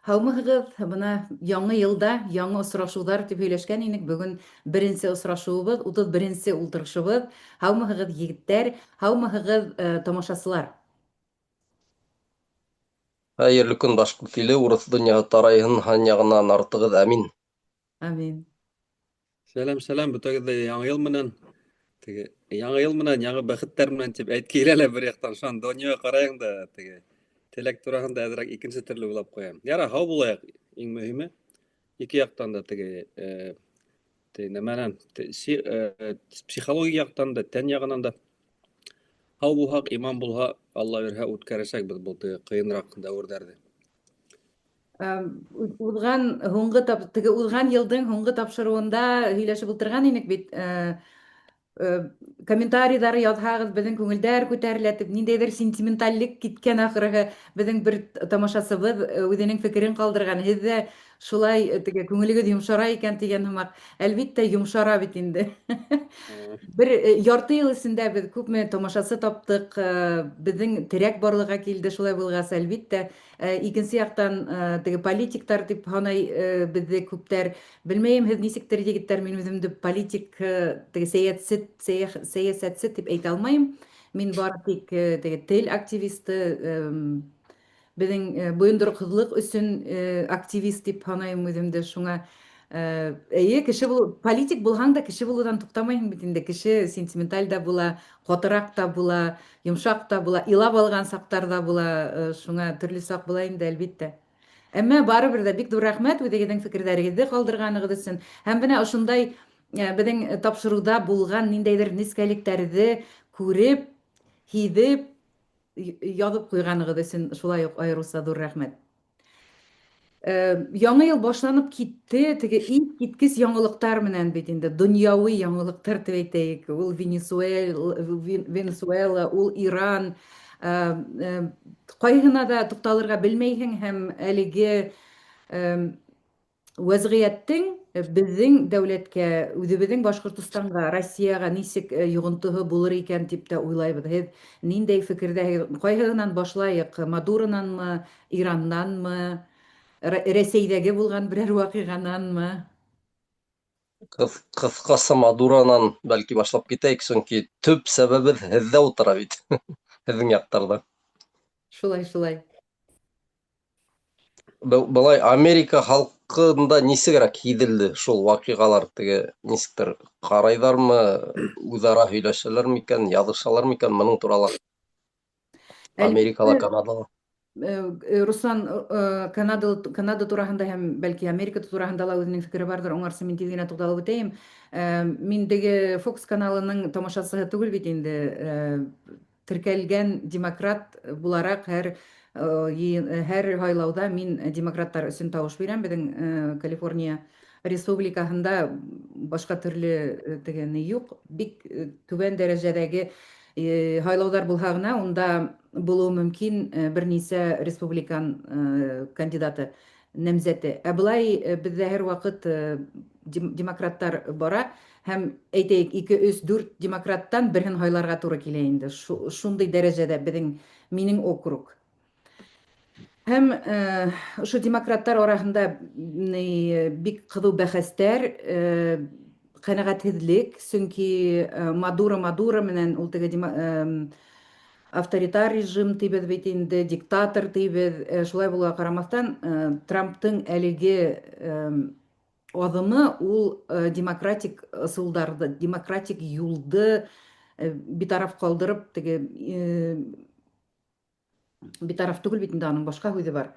Һаумыһығыҙ, бына яңы йылда яңы осрашыуҙар тип һөйләшкән инек. Бөгөн беренсе осрашыуыбыҙ, 31-нсе ултырышыбыҙ. Һаумыһығыҙ, егеттәр, һаумыһығыҙ, тамашасылар. Хәйерле көн башҡорт иле, урыҫ донъяһы тарайһын һан яғынан артығыҙ, әмин. Амин. Сәләм, бөтәгеҙ ҙә яңы йыл менән. Яңы йыл менән, яңы бәхеттәр менән тип әйткәйелә лә бер яҡтан. Шуан донъяға ҡарайың да, теләк тураһында әҙерәк икенсе төрлө уйлап ҡуям. Яра, һау булайыҡ, иң мөһиме. Ике яҡтан да нәмәнән, психология яҡтан да, тән яғынан да һау булһаҡ, иман булһа, Алла бирһә, үткәрәсәкбеҙ был ҡыйыныраҡ дәүерҙәрҙе. Уҙған йылдың һуңғы тапшырыуында һөйләшеп ултырған инек бит. Комментарийҙар яҙһағыҙ, беҙҙең күңелдәр күтәрелә, ниндәйҙер сентименталлек киткән ахырыһы. Беҙҙең бер тамашасыбыҙ үҙенең фекерен ҡалдырған. Һеҙ ҙә шулай күңелегеҙ йомшара икән тигән һымаҡ. Әлбиттә йомшара бит инде. Бер ярты йыл эсендә беҙ күпме тамашасы таптык, беҙҙең терәк барлыға килде шулай булғас, әлбиттә. Икенсе яҡтан политиктар тип һанай беҙҙе күптәр. Белмәйем, һеҙ нисектер, егеттәр, мин үҙемде политик, сәйәсәтсе тип әйтә алмайым. Мин бары тик тел активисты, беҙҙең бойондороҡһоҙлоҡ өсөн активист тип һанайым үҙемде. Шуңа кеше политик булһаң да кеше булыуҙан туҡтамайһың бит инде. Кеше сентименталь да була, ҡатыраҡ та була, йомшаҡ та була, илап алған саҡтар да була. Шуңа төрлө саҡ була инде, әлбиттә. Әммә барыбер ҙә бик ҙур рәхмәт үҙегеҙҙең фекерҙәрегеҙҙе ҡалдырғанығыҙ өсөн. Һәм бына ошондай беҙҙең тапшырыуҙа булған ниндәйҙер нескәлектәрҙе күреп, һиҙеп, яҙып ҡуйғанығыҙ өсөн шулай уҡ айырыуса ҙур рәхмәт. Яңы йыл башланып китте, иҫ киткес яңылыҡтар менән бит инде, донъяуи яңылыҡтар тип әйтәйек. Ул Венесуэла, ул Иран. Ҡайһына да туҡталырға белмәйһең һәм әлеге вәзғиәттең беҙҙең дәүләткә, үҙебеҙҙең Башҡортостанға, Россияға нисек йоғонтоһо булыр икән тип тә уйлайбыҙ. Һеҙ ниндәй фекерҙәһегеҙ? Ҡайһыһынан башлайыҡ? Мадуронанмы, Ираннанмы, Рәсәйҙәге булған берәр ваҡиғананмы? Ҡыҫҡаса Мадуронан бәлки башлап китәйек, сөнки төп сәбәбеҙ һеҙҙә ултыра бит, һеҙҙең яҡтарҙа. Шулай. Былай Америка халҡында нисегерәк һиҙелде шул ваҡиғалар? Нисектер ҡарайҙармы, үҙ-ара һөйләшәләр микән, яҙышалар микән бының турала? Америкала, Канадала. Руслан Канада тураһында һәм бәлки Америка тураһында ла үҙенең фекере барҙыр. Уңарсы мин тиҙ генә туҡталып үтәйем. Мин Fox каналының тамашасыһы түгел бит инде. Теркәлгән демократ булараҡ һәр һайлауҙа мин демократтар өсөн тауыш бирәм. Беҙҙең Калифорния республикаһында башҡа төрлө юҡ. Бик түбән дәрәжәдәге һайлауҙар булһа ғына, унда булыу мөмкин бер нисә республикан кандидаты, нәмзәте. Былай беҙҙә һәр ваҡыт демократтар бара һәм әйтәйек, 2-3-4 демократтан берһен һайларға туры килә инде. Шундай дәрәжәдә минең округ. Һәм ошо демократтар араһында бик ҡыҙыу бәхәстәр, ҡәнәғәтһеҙлек, сөнки Мадуро менән ул авторитар режим тибеҙ бит инде, диктатор тибеҙ. Шулай булыуға ҡарамаҫтан, Трамптың әлеге аҙымы ул демократик ысулдарҙы, демократик юлды битараф ҡалдырып, битараф түгел бит инде, аның башҡа һүҙе бар.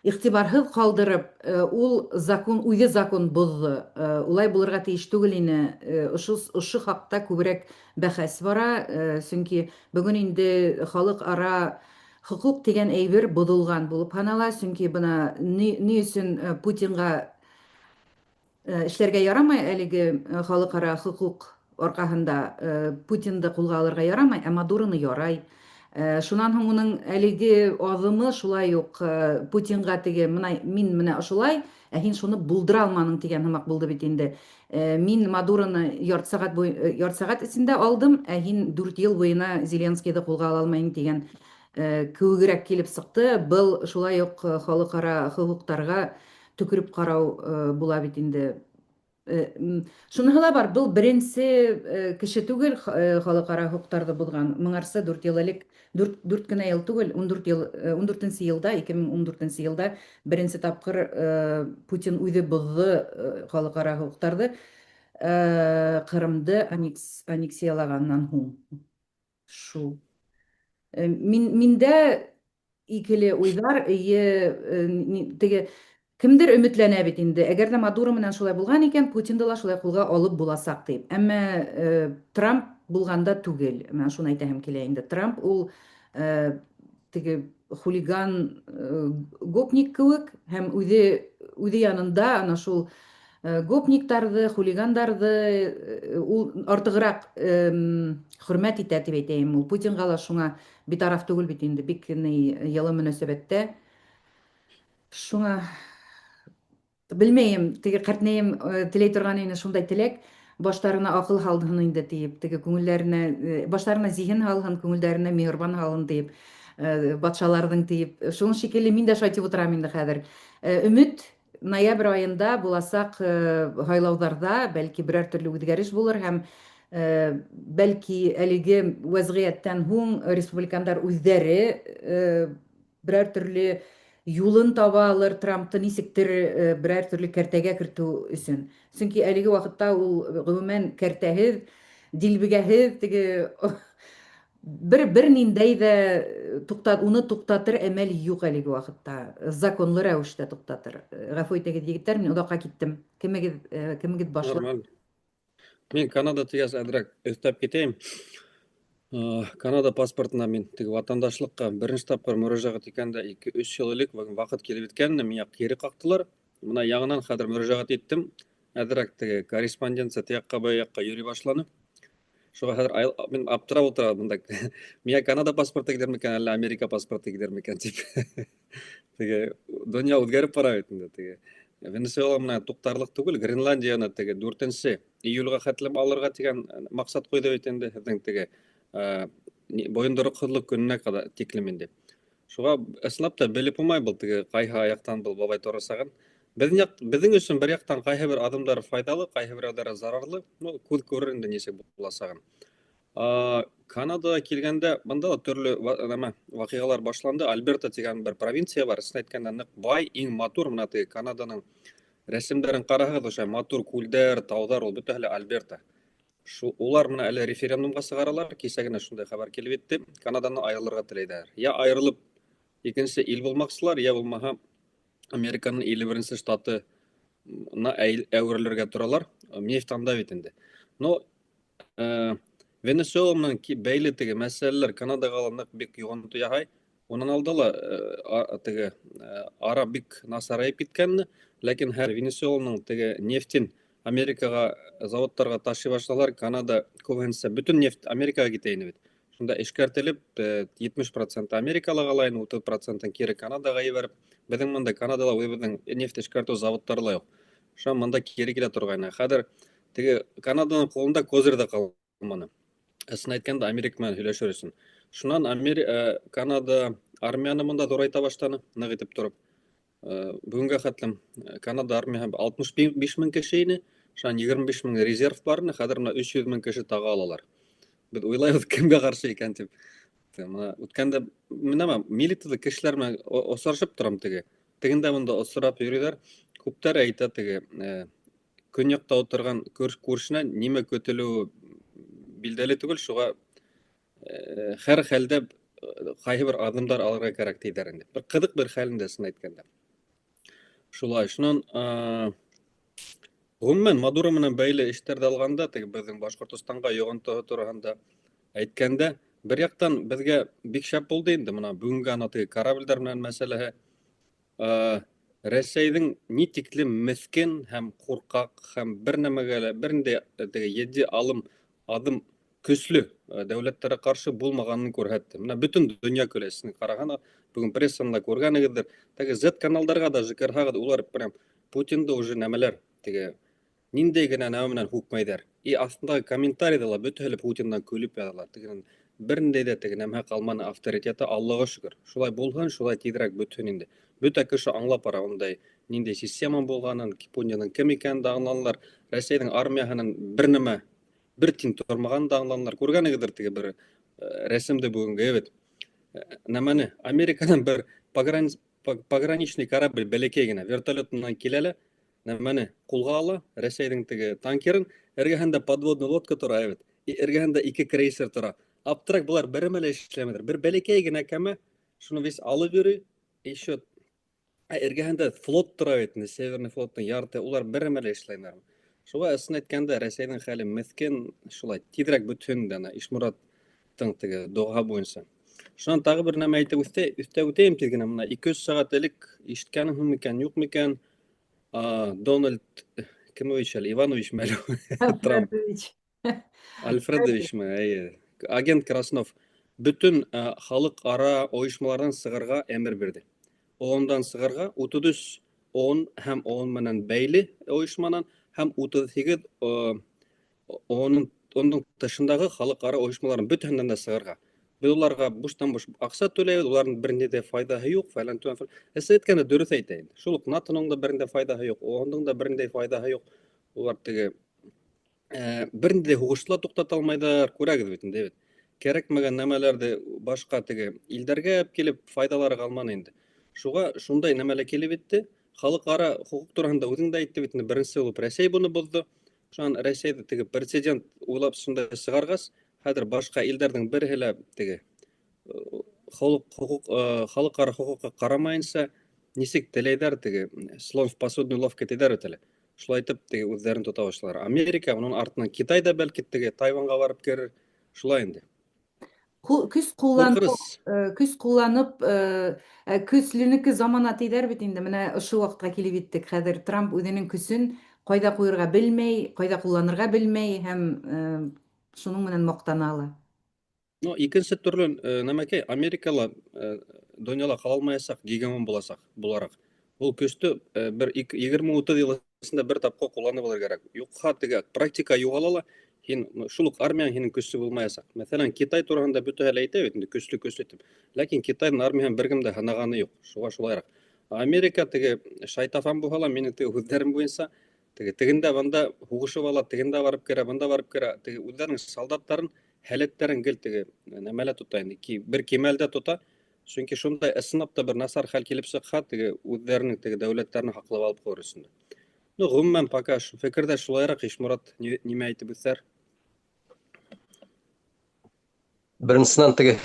Иғтибарһыҙ ҡалдырып, ул үҙе закон боҙҙо. Улай булырға тейеш түгел ине. Ошо хаҡта күберәк бәхәс бара, сөнки бөгөн инде халыҡ-ара хоҡуҡ тигән әйбер боҙолған булып һанала, сөнки бына ни өсөн Путинға эшләргә ярамай әлеге халыҡ-ара хоҡуҡ арҡаһында, Путинды ҡулға алырға ярамай, ә Мадуроны ярай. Шунан һуң уның әлеге аҙымы шулай уҡ Путинға мин менә ошолай, ә һин шуны булдыра алманың тигән һымаҡ булды бит инде. Мин Мадуроны ярты сәғәт эсендә алдым, ә һин 4 йыл буйына Зеленскийҙы ҡулға ала алмайһың тигән көгерәк килеп сықты. Был шулай ук халыкара хокуктарга төкүрүп карау була бит инде. Шуныһы ла бар, был беренче кеше түгел халыкара хокуктарды бузган. Моңарсы 4 ел элек, 4 кенә ел түгел, 14 ел, 14-нче елда, 2014 елда беренче тапкыр Путин үзе бузды халыкара хокуктарды Кырымды аннексиялаганнан һуң. Шул. Миндә икеле уйлар, теге кемдер өметләнә бит инде. Әгәр дә Мадуро менән шулай булган икән, Путинды ла шулай кулга алып буласак дип. Әмма Трамп булганда түгел. Мен шуны әйтәһем килә инде. Трамп ул теге хулиган гопник кебек һәм үзе янында ана шул гопниктарҙы, хулигандәрҙе ул артығыраҡ хөрмәт итә тип әйтәйем. Ул Путинға ла шуңа битараф түгел бит инде, бик йылы мөнәсәбәттә. Шуңа белмәйем, теге ҡәртнәйем теләй торған ине шундай теләк, баштарына аҡыл һалһын инде тиеп, теге күңелләренә, баштарына зиһен һалһын, күңелдәренә миһырбан һалһын тиеп, батшаларҙың тиеп. Шуның шикелле мин дә шулай тип утырам инде хәҙер. Өмөт ноябрь айында буласаҡ һайлауҙарҙа бәлки берәр төрлө үҙгәреш булыр һәм бәлки әлеге вәзғиәттән һуң республикандар үҙҙәре берәр төрлө юлын таба алыр, Трампты нисектер берәр төрлө кәртәгә кертеү өсөн. Сөнки әлеге ваҡытта ул ғөмүмән кәртәһеҙ, дилбегәһеҙ, теге бер ниндәй ҙә уны туҡтатыр әмәл юҡ әлеге ваҡытта. Законлы рәүештә туҡтатыр. Ғәфү итегеҙ, егеттәр, мин оҙаҡҡа киттем. Кемегеҙ башлап? Нормаль. Мен Канада тигәс әҙерәк өҫтәп китәйем. Канада паспортына мин теге ватандашлыҡҡа беренсе тапҡыр мөрәжәғәт иткәндә 2-3 йыл элек ваҡыт килеп еткән, миңә кире ҡаҡтылар. Мына яңынан хәҙер мөрәжәғәт иттем. Әҙерәк теге корреспонденция тияҡҡа бая яҡҡа йөрөй башланы. Шуға хәҙер мин аптырап ултырам бында. Миңә Канада паспорты килер микән, әллә Америка паспорты килер микән тип. Теге донъя үҙгәреп бара бит инде теге. Венесуэла менән туҡтарлыҡ түгел, Гренландияны теге 4 июлгә хәтлем алырға тигән маҡсат ҡуйҙы бит инде һеҙҙең теге бойондороҡһоҙлоҡ көнөнә ҡаҙа тиклем инде. Шуға ысынлап та белеп булмай был теге ҡайһы аяҡтан был бабай торасағын. Беҙҙең өсөн бер яҡтан ҡайһы бер аҙымдар файҙалы, ҡайһы берәүҙәре зарарлы. Күҙ күрер инде нисек буласағын. Канадага килгәндә бында ла төрлө ваҡиғалар башланды. Альберта тигән бер провинция бар. Ысынын әйткәндә ныҡ бай, иң матур мына теге Канаданың рәсемдәрен ҡараһығыҙ, ошо матур күлдәр, тауҙар, ул бөтәһе лә Альберта. Улар менә әле референдумға сығаралар, кисә генә шундай хәбәр килеп етте. Канадан айырылырға теләйҙәр. Я айырылып икенсе ил булмаҡсылар, я булмаһа Американың 51-нсе штатына әүерелергә торалар. Нефть анда бит инде. Но Венесуэла менән бәйле теге мәсьәләләр Канадаға ла ныҡ бик йоғонто яһай. Унан алда ла теге ара бик насарайып киткәнне, ләкин һәр Венесуэланың теге нефтин Америкаға заводтарға ташый башлалар. Канада күбеһенсә бөтөн нефть Америкаға китә ине бит. Шунда эшкәртелеп 70% Америкала ҡалайын, 30% кире Канадаға ебәреп. Беҙҙең мында Канадала үҙебеҙҙең нефть эшкәртеү заводтары ла юҡ. Шуға мында кире килә торғайны. Хәҙер теге Канаданың ҡулында козырь ҙа ҡалманы. Ысын әйткәндә Америка менән һөйләшер өсөн. Шунан Канада армияны мында ҙурайта башланы, ныҡ итеп тороп. Бөгөнгә хәтлем Канада армияһы 65 мең кеше ине. Шунан 25 мең резерв бар ине. Хәҙер 300 мең кеше тағы алалар. Беҙ уйлайбыҙ кемгә ҡаршы икән тип. Үткәндә милицияда кешеләр менән осрашып торам теге. Тегендә монда осрап йөрөйҙәр. Күптәре әйтә теге көньяҡта ултырған күршенән нимә көтөлөүе билдәле түгел. Шуға һәр хәлдә ҡайһы бер аҙымдар алырға кәрәк тиҙәр инде. Бер ҡыҙыҡ бер хәлендә ысын әйткәндә. Шулай. Шунан ғөмүмән Мадуро менән бәйле эштәрҙе алғанда, теге беҙҙең Башҡортостанға йоғонтоһо тураһында әйткәндә, бер яҡтан беҙгә бик шәп булды инде мына бөгөнгө теге кораблдәр менән мәсьәләһе. Рәсәйҙең ни тиклем меҫкен һәм ҡурҡаҡ һәм бер нәмәгә лә бер ниндәй теге етди аҙым көслө дәүләттәргә ҡаршы булмағанын күрһәтте. Менә бөтөн донъя көләсен ҡарағанда, бөгөн прессанда күргәнегеҙҙер. Теге Z-каналдарға даже ҡарһағыҙ, улар прям Путинды уже нәмәләр, теге ниндәй генә нәмә менән һүкмәйҙәр. И аҫтындағы комментарийҙа ла бөтәһе лә Путиндан көлөп яҙалар. Теге Берінде дә теге нәмә калманы авторитеты, Аллага шөкер. Шулай булһын, шулай тиҙерәк бөтһөн инде. Бөтә кеше аңлап бара ундай ниндәй система булганын, Япониянең кем икәнен дә аңланылар, Рәсәйнең армияһының бер нәмә, бер тиң тормаганын да аңланылар. Күргәнегеҙҙер теге бер рәсемде бүгенге, evet. Нәмәне Америкадан бер пограничный корабль бәләкәй генә вертолет менән килә лә, нәмәне ҡулға ала, Рәсәйҙең теге танкерын, эргәһендә подводный лодка тора, evet. Эргәһендә 2 крейсер тора. Аптырак булар береме лә эшләмәйҙәр. Бер бәләкәй генә кәмә, шуны весь алып йөрөй, еще эргәһендә флот тора бит, Северный флоттың ярты, улар береме лә эшләмәйҙәр. Шуға ысын әйткәндә, Рәсәйнең хәле мескен, шулай тиҙерәк бөтһөн дә, Ишмураттың теге доға буйынса. Шунан тағы бер нәмә әйтеп үтәйем тиҙ генә. Мына 2-3 сәғәт элек ишеткәнһең микән, юҡмы икән? Дональд Кимович әле, Иванович мәле? Трамп. Альфредович. Альфредовичмы? Агент Краснов бөтөн халыҡ-ара ойошмаларҙан сығырға әмер бирҙе. ООН-дан сығырға 33 ООН һәм ООН менән бәйле ойошманан һәм 38 ООН-ның тышындағы халыҡ-ара ойошмаларын бөтәһенән дә сығырға. Беҙ уларға буштан-буш аҡса түләйбеҙ, уларҙың берендә дә файдаһы юҡ, фәлән түбән. Әсә әйткәндә дөрөҫ әйтә инде. Шул уҡ НАТО-ның да берендә файдаһы юҡ, ООН-ның да берендә файдаһы юҡ. Улар теге берендә дә һуғышты ла туҡтата алмайҙар, күрәгеҙ бит инде, бит. Кәрәкмәгән нәмәләрҙе башҡа теге илдәргә килеп файдалары ҡалманы инде. Шуға шундай нәмәлә килеп етте. Халыҡ-ара хоҡуҡ тураһында үҙең дә әйтте бит, беренсе булып Рәсәй буны боҙҙо. Шунан Рәсәйҙе теге президент уйлап шундай сығарғас, хәҙер башҡа илдәрҙең береһе лә теге халыҡ-ара хоҡуҡҡа ҡарамайынса нисек теләйҙәр теге слон в посудной лавке тиҙәр бит әле. Шулай итеп теге үҙҙәрен тота башлар. Америка, уның артынан Китай да бәлки теге Тайванға барып керер. Шулай инде. Көс Ҡурҡырыс. ҡулланып, көслөнөкө замана тиҙәр бит инде. Менә ошо ваҡытҡа килеп еттек. Хәҙер Трамп үҙенең көсөн ҡайҙа ҡуйырға белмәй, ҡайҙа ҡулланырға белмәй һәм шуның менән маҡтана ала. Икенсе төрлө нәмәкәй, Америкала донъяла ҡала алмаясаҡ, гегемон булараҡ. Ул көстө бер 20-30 йыл эсендә бер тапҡыр ҡулланып алыр кәрәк. Юҡһа теге практика юғала ла, һин шул уҡ армияң һинең көслө булмаясаҡ. Мәҫәлән, Китай тураһында бөтәһе лә әйтә бит инде, көслө тип. Ләкин Китайҙың армияһын бер кем дә һынағаны юҡ. Шуға шулайыраҡ. Америка теге шайтафан булһа ла, минең теге һүҙҙәрем буйынса, тегендә бында һуғышып ала, тегендә барып керә, бында барып керә, теге үҙҙәренең солдаттарын, һәләттәрен гел теге нәмәлә тота инде, бер кимәлдә тота. Сөнки шундай ысынлап та бер насар хәл килеп сыҡһа, теге үҙҙәренең теге дәүләттәрен һаҡлап алып ҡалыр өсөн. Ғөмүмән, пока фекерҙә шулайыраҡ. Ишмурат нимә әйтеп үҫәр? Беренсенән теге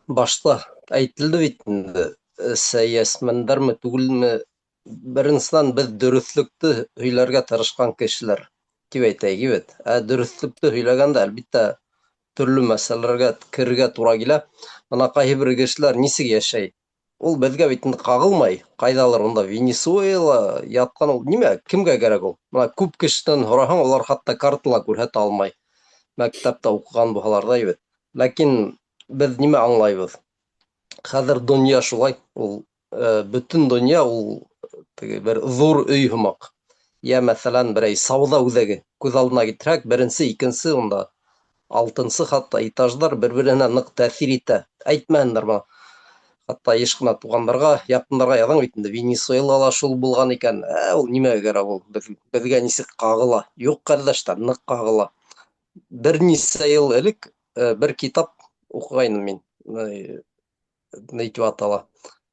башта әйтелде бит инде, сәйәсмәндәрме түгелме, беренсенән беҙ дөрөҫлөктө һөйләргә тырышҡан кешеләр тип әйтәйек бит. Дөрөҫлөктө һөйләгәндә, әлбиттә, төрлө мәсьәләләргә керергә тура килә. Бына ҡайһы бер кешеләр нисек йәшәй? Ул беҙгә бит инде ҡағылмай. Ҡайҙалыр унда Венесуэла ятҡан, ул нимә, кемгә кәрәк ул? Бына күп кешенән һораһаң, улар хатта картала күрһәтә алмай. Мәктәптә уҡыған булһалар да, бит. Ләкин беҙ нимә аңлайбыҙ? Хәҙер донъя шулай. Ул бөтөн донъя ул бер ҙур өй һымаҡ. Йә мәҫәлән, берәй сауҙа үҙәге. Күҙ алдына китерһәк, беренсе, икенсе, унда 6-нсы хатта этаждар бер-береһенә ныҡ тәьҫир итә. Әйтмәһендәр бына. Хатта йыш ҡына туғандарға, яҡындарға яҙаң бит инде, Венесуэлала шул булған икән. Ул нимәгә кәрәк ул? Беҙгә нисек ҡағыла? Юҡ, ҡәрҙәштәр, ныҡ ҡағыла. Бер нисә йыл элек бер китап уҡығайным мин. Ни тип атала?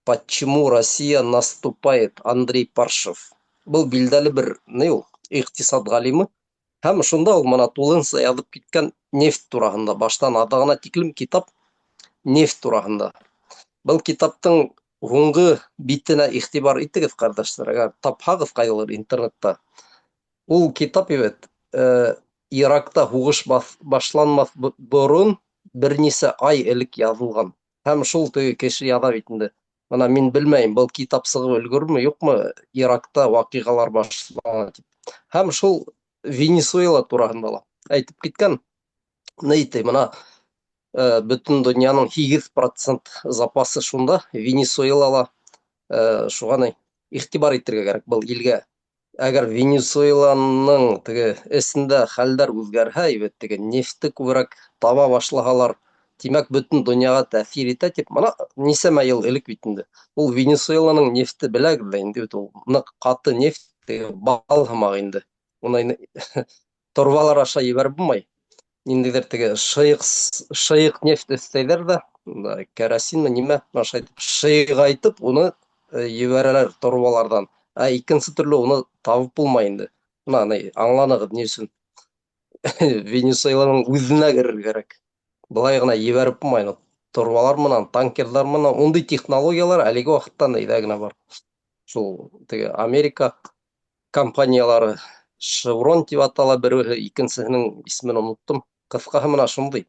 «Почему Россия наступает?» Андрей Паршев. Был билдәле бер, ни ул? Иҡтисад ғалимы. Һәм шунда ул мына тулыһынса яҙып киткән нефть тураһында. Баштан аҙағына тиклем китап нефть тураһында. Был китаптың һуңғы битенә иғтибар итегеҙ, ҡәрҙәштәр, әгәр тапһағыҙ ҡайҙалыр интернетта. Ул китап, бит, Иракта һуғыш башланмаҫ борон бер нисә ай элек яҙылған. Һәм шул теге кеше яҙа бит инде. Бына мин белмәйем, был китап сығып өлгөрмө, юҡмы, Иракта ваҡиғалар башлана тип. Һәм шул Венесуэла тураһында ла әйтеп киткән. Ни ти, бына бөтөн донъяның 8% запасы шунда, Венесуэлала. Шуға ни, иғтибар итергә кәрәк был илгә. Әгәр Венесуэланың теге эсендә хәлдәр үҙгәрһә, теге нефтте күберәк таба башлаһалар, тимәк бөтен дөньяга тәэсир итә тип, мына нисәмә ел элек бит инде. Ул Венесуэланың нефте беләгез дә инде бит ул нык каты нефть, бал һымак инде. Уны торбалар аша ебәреп булмай. Ниндидер теге шыйык нефть өстәйләр дә, керосинме нимә аша итеп шыйгайтып уны ебәрәләр торбалардан. Ә икенче төрле уны табып булмай инде. Мына аңланыгыз ни өчен. Венесуэланың үзенә керергә кирәк. Былай гына ебәреп булмай. Торбалар менән, танкерлар менән ундый технологиялар әлеге вакытта әйдә генә бар. Шул теге Америка компаниялары Шеврон дип атала бере, икенчесенең исемен оныттым. Кыскаһы менә шундый.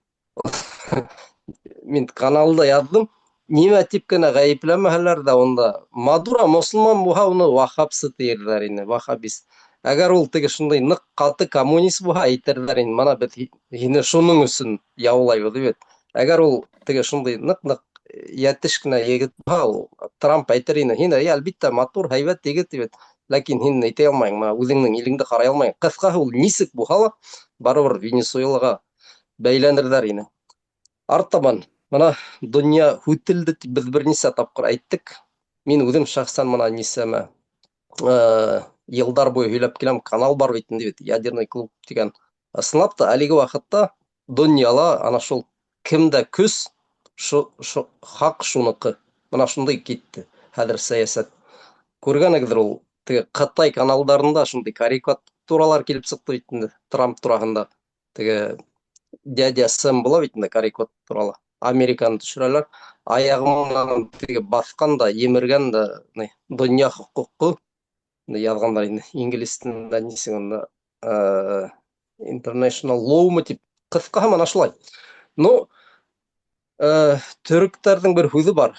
Мин каналда яздым. Нимә тип кенә гаепләмәһәләр дә онда Мадуро мөселман булһа уны вахабсы тиерләр инде, вахабист. Әгәр ул теге шундый нык каты коммунист булһа әйтерләр инде, мана бит һине шуның өчен яулайбыз дип. Әгәр ул теге шундый нык ятеш кенә егет булһа, ул Трамп әйтер инде, һин әлбиттә матур, һәйбәт егет дип. Ләкин һин әйтә алмаң, мына үзеңнең илеңдә карый алмаң. Кыскаһы ул нисек булһа ла барыбер Венесуэлага бәйләнерләр инде. Артабан мына дөнья үтелде дип без берничә тапкыр әйттек. Мин үзем шәхсән мына нисәмә елдар буе һөйләп киләм, канал бар бит инде, ядерный клуб дигән. Ысынлап та әлеге вакытта дөньяла ана шул кемдә көс, хак шуныкы. Мына шундый китте хәзер сәясәт. Күргәнегездер ул теге Кытай каналларында шундый карикатуралар килеп сыкты бит инде Трамп турагында. Теге дядя Сэм була бит инде карикатуралы. Американы төшерәләр. Аягымнан теге баскан да, емергән да, дөнья хукукы язганнар инде. Инглиз телендә нисегендә international law тип. Кыскаһы мына шулай. Ну, төректәрнең бер сүзе бар.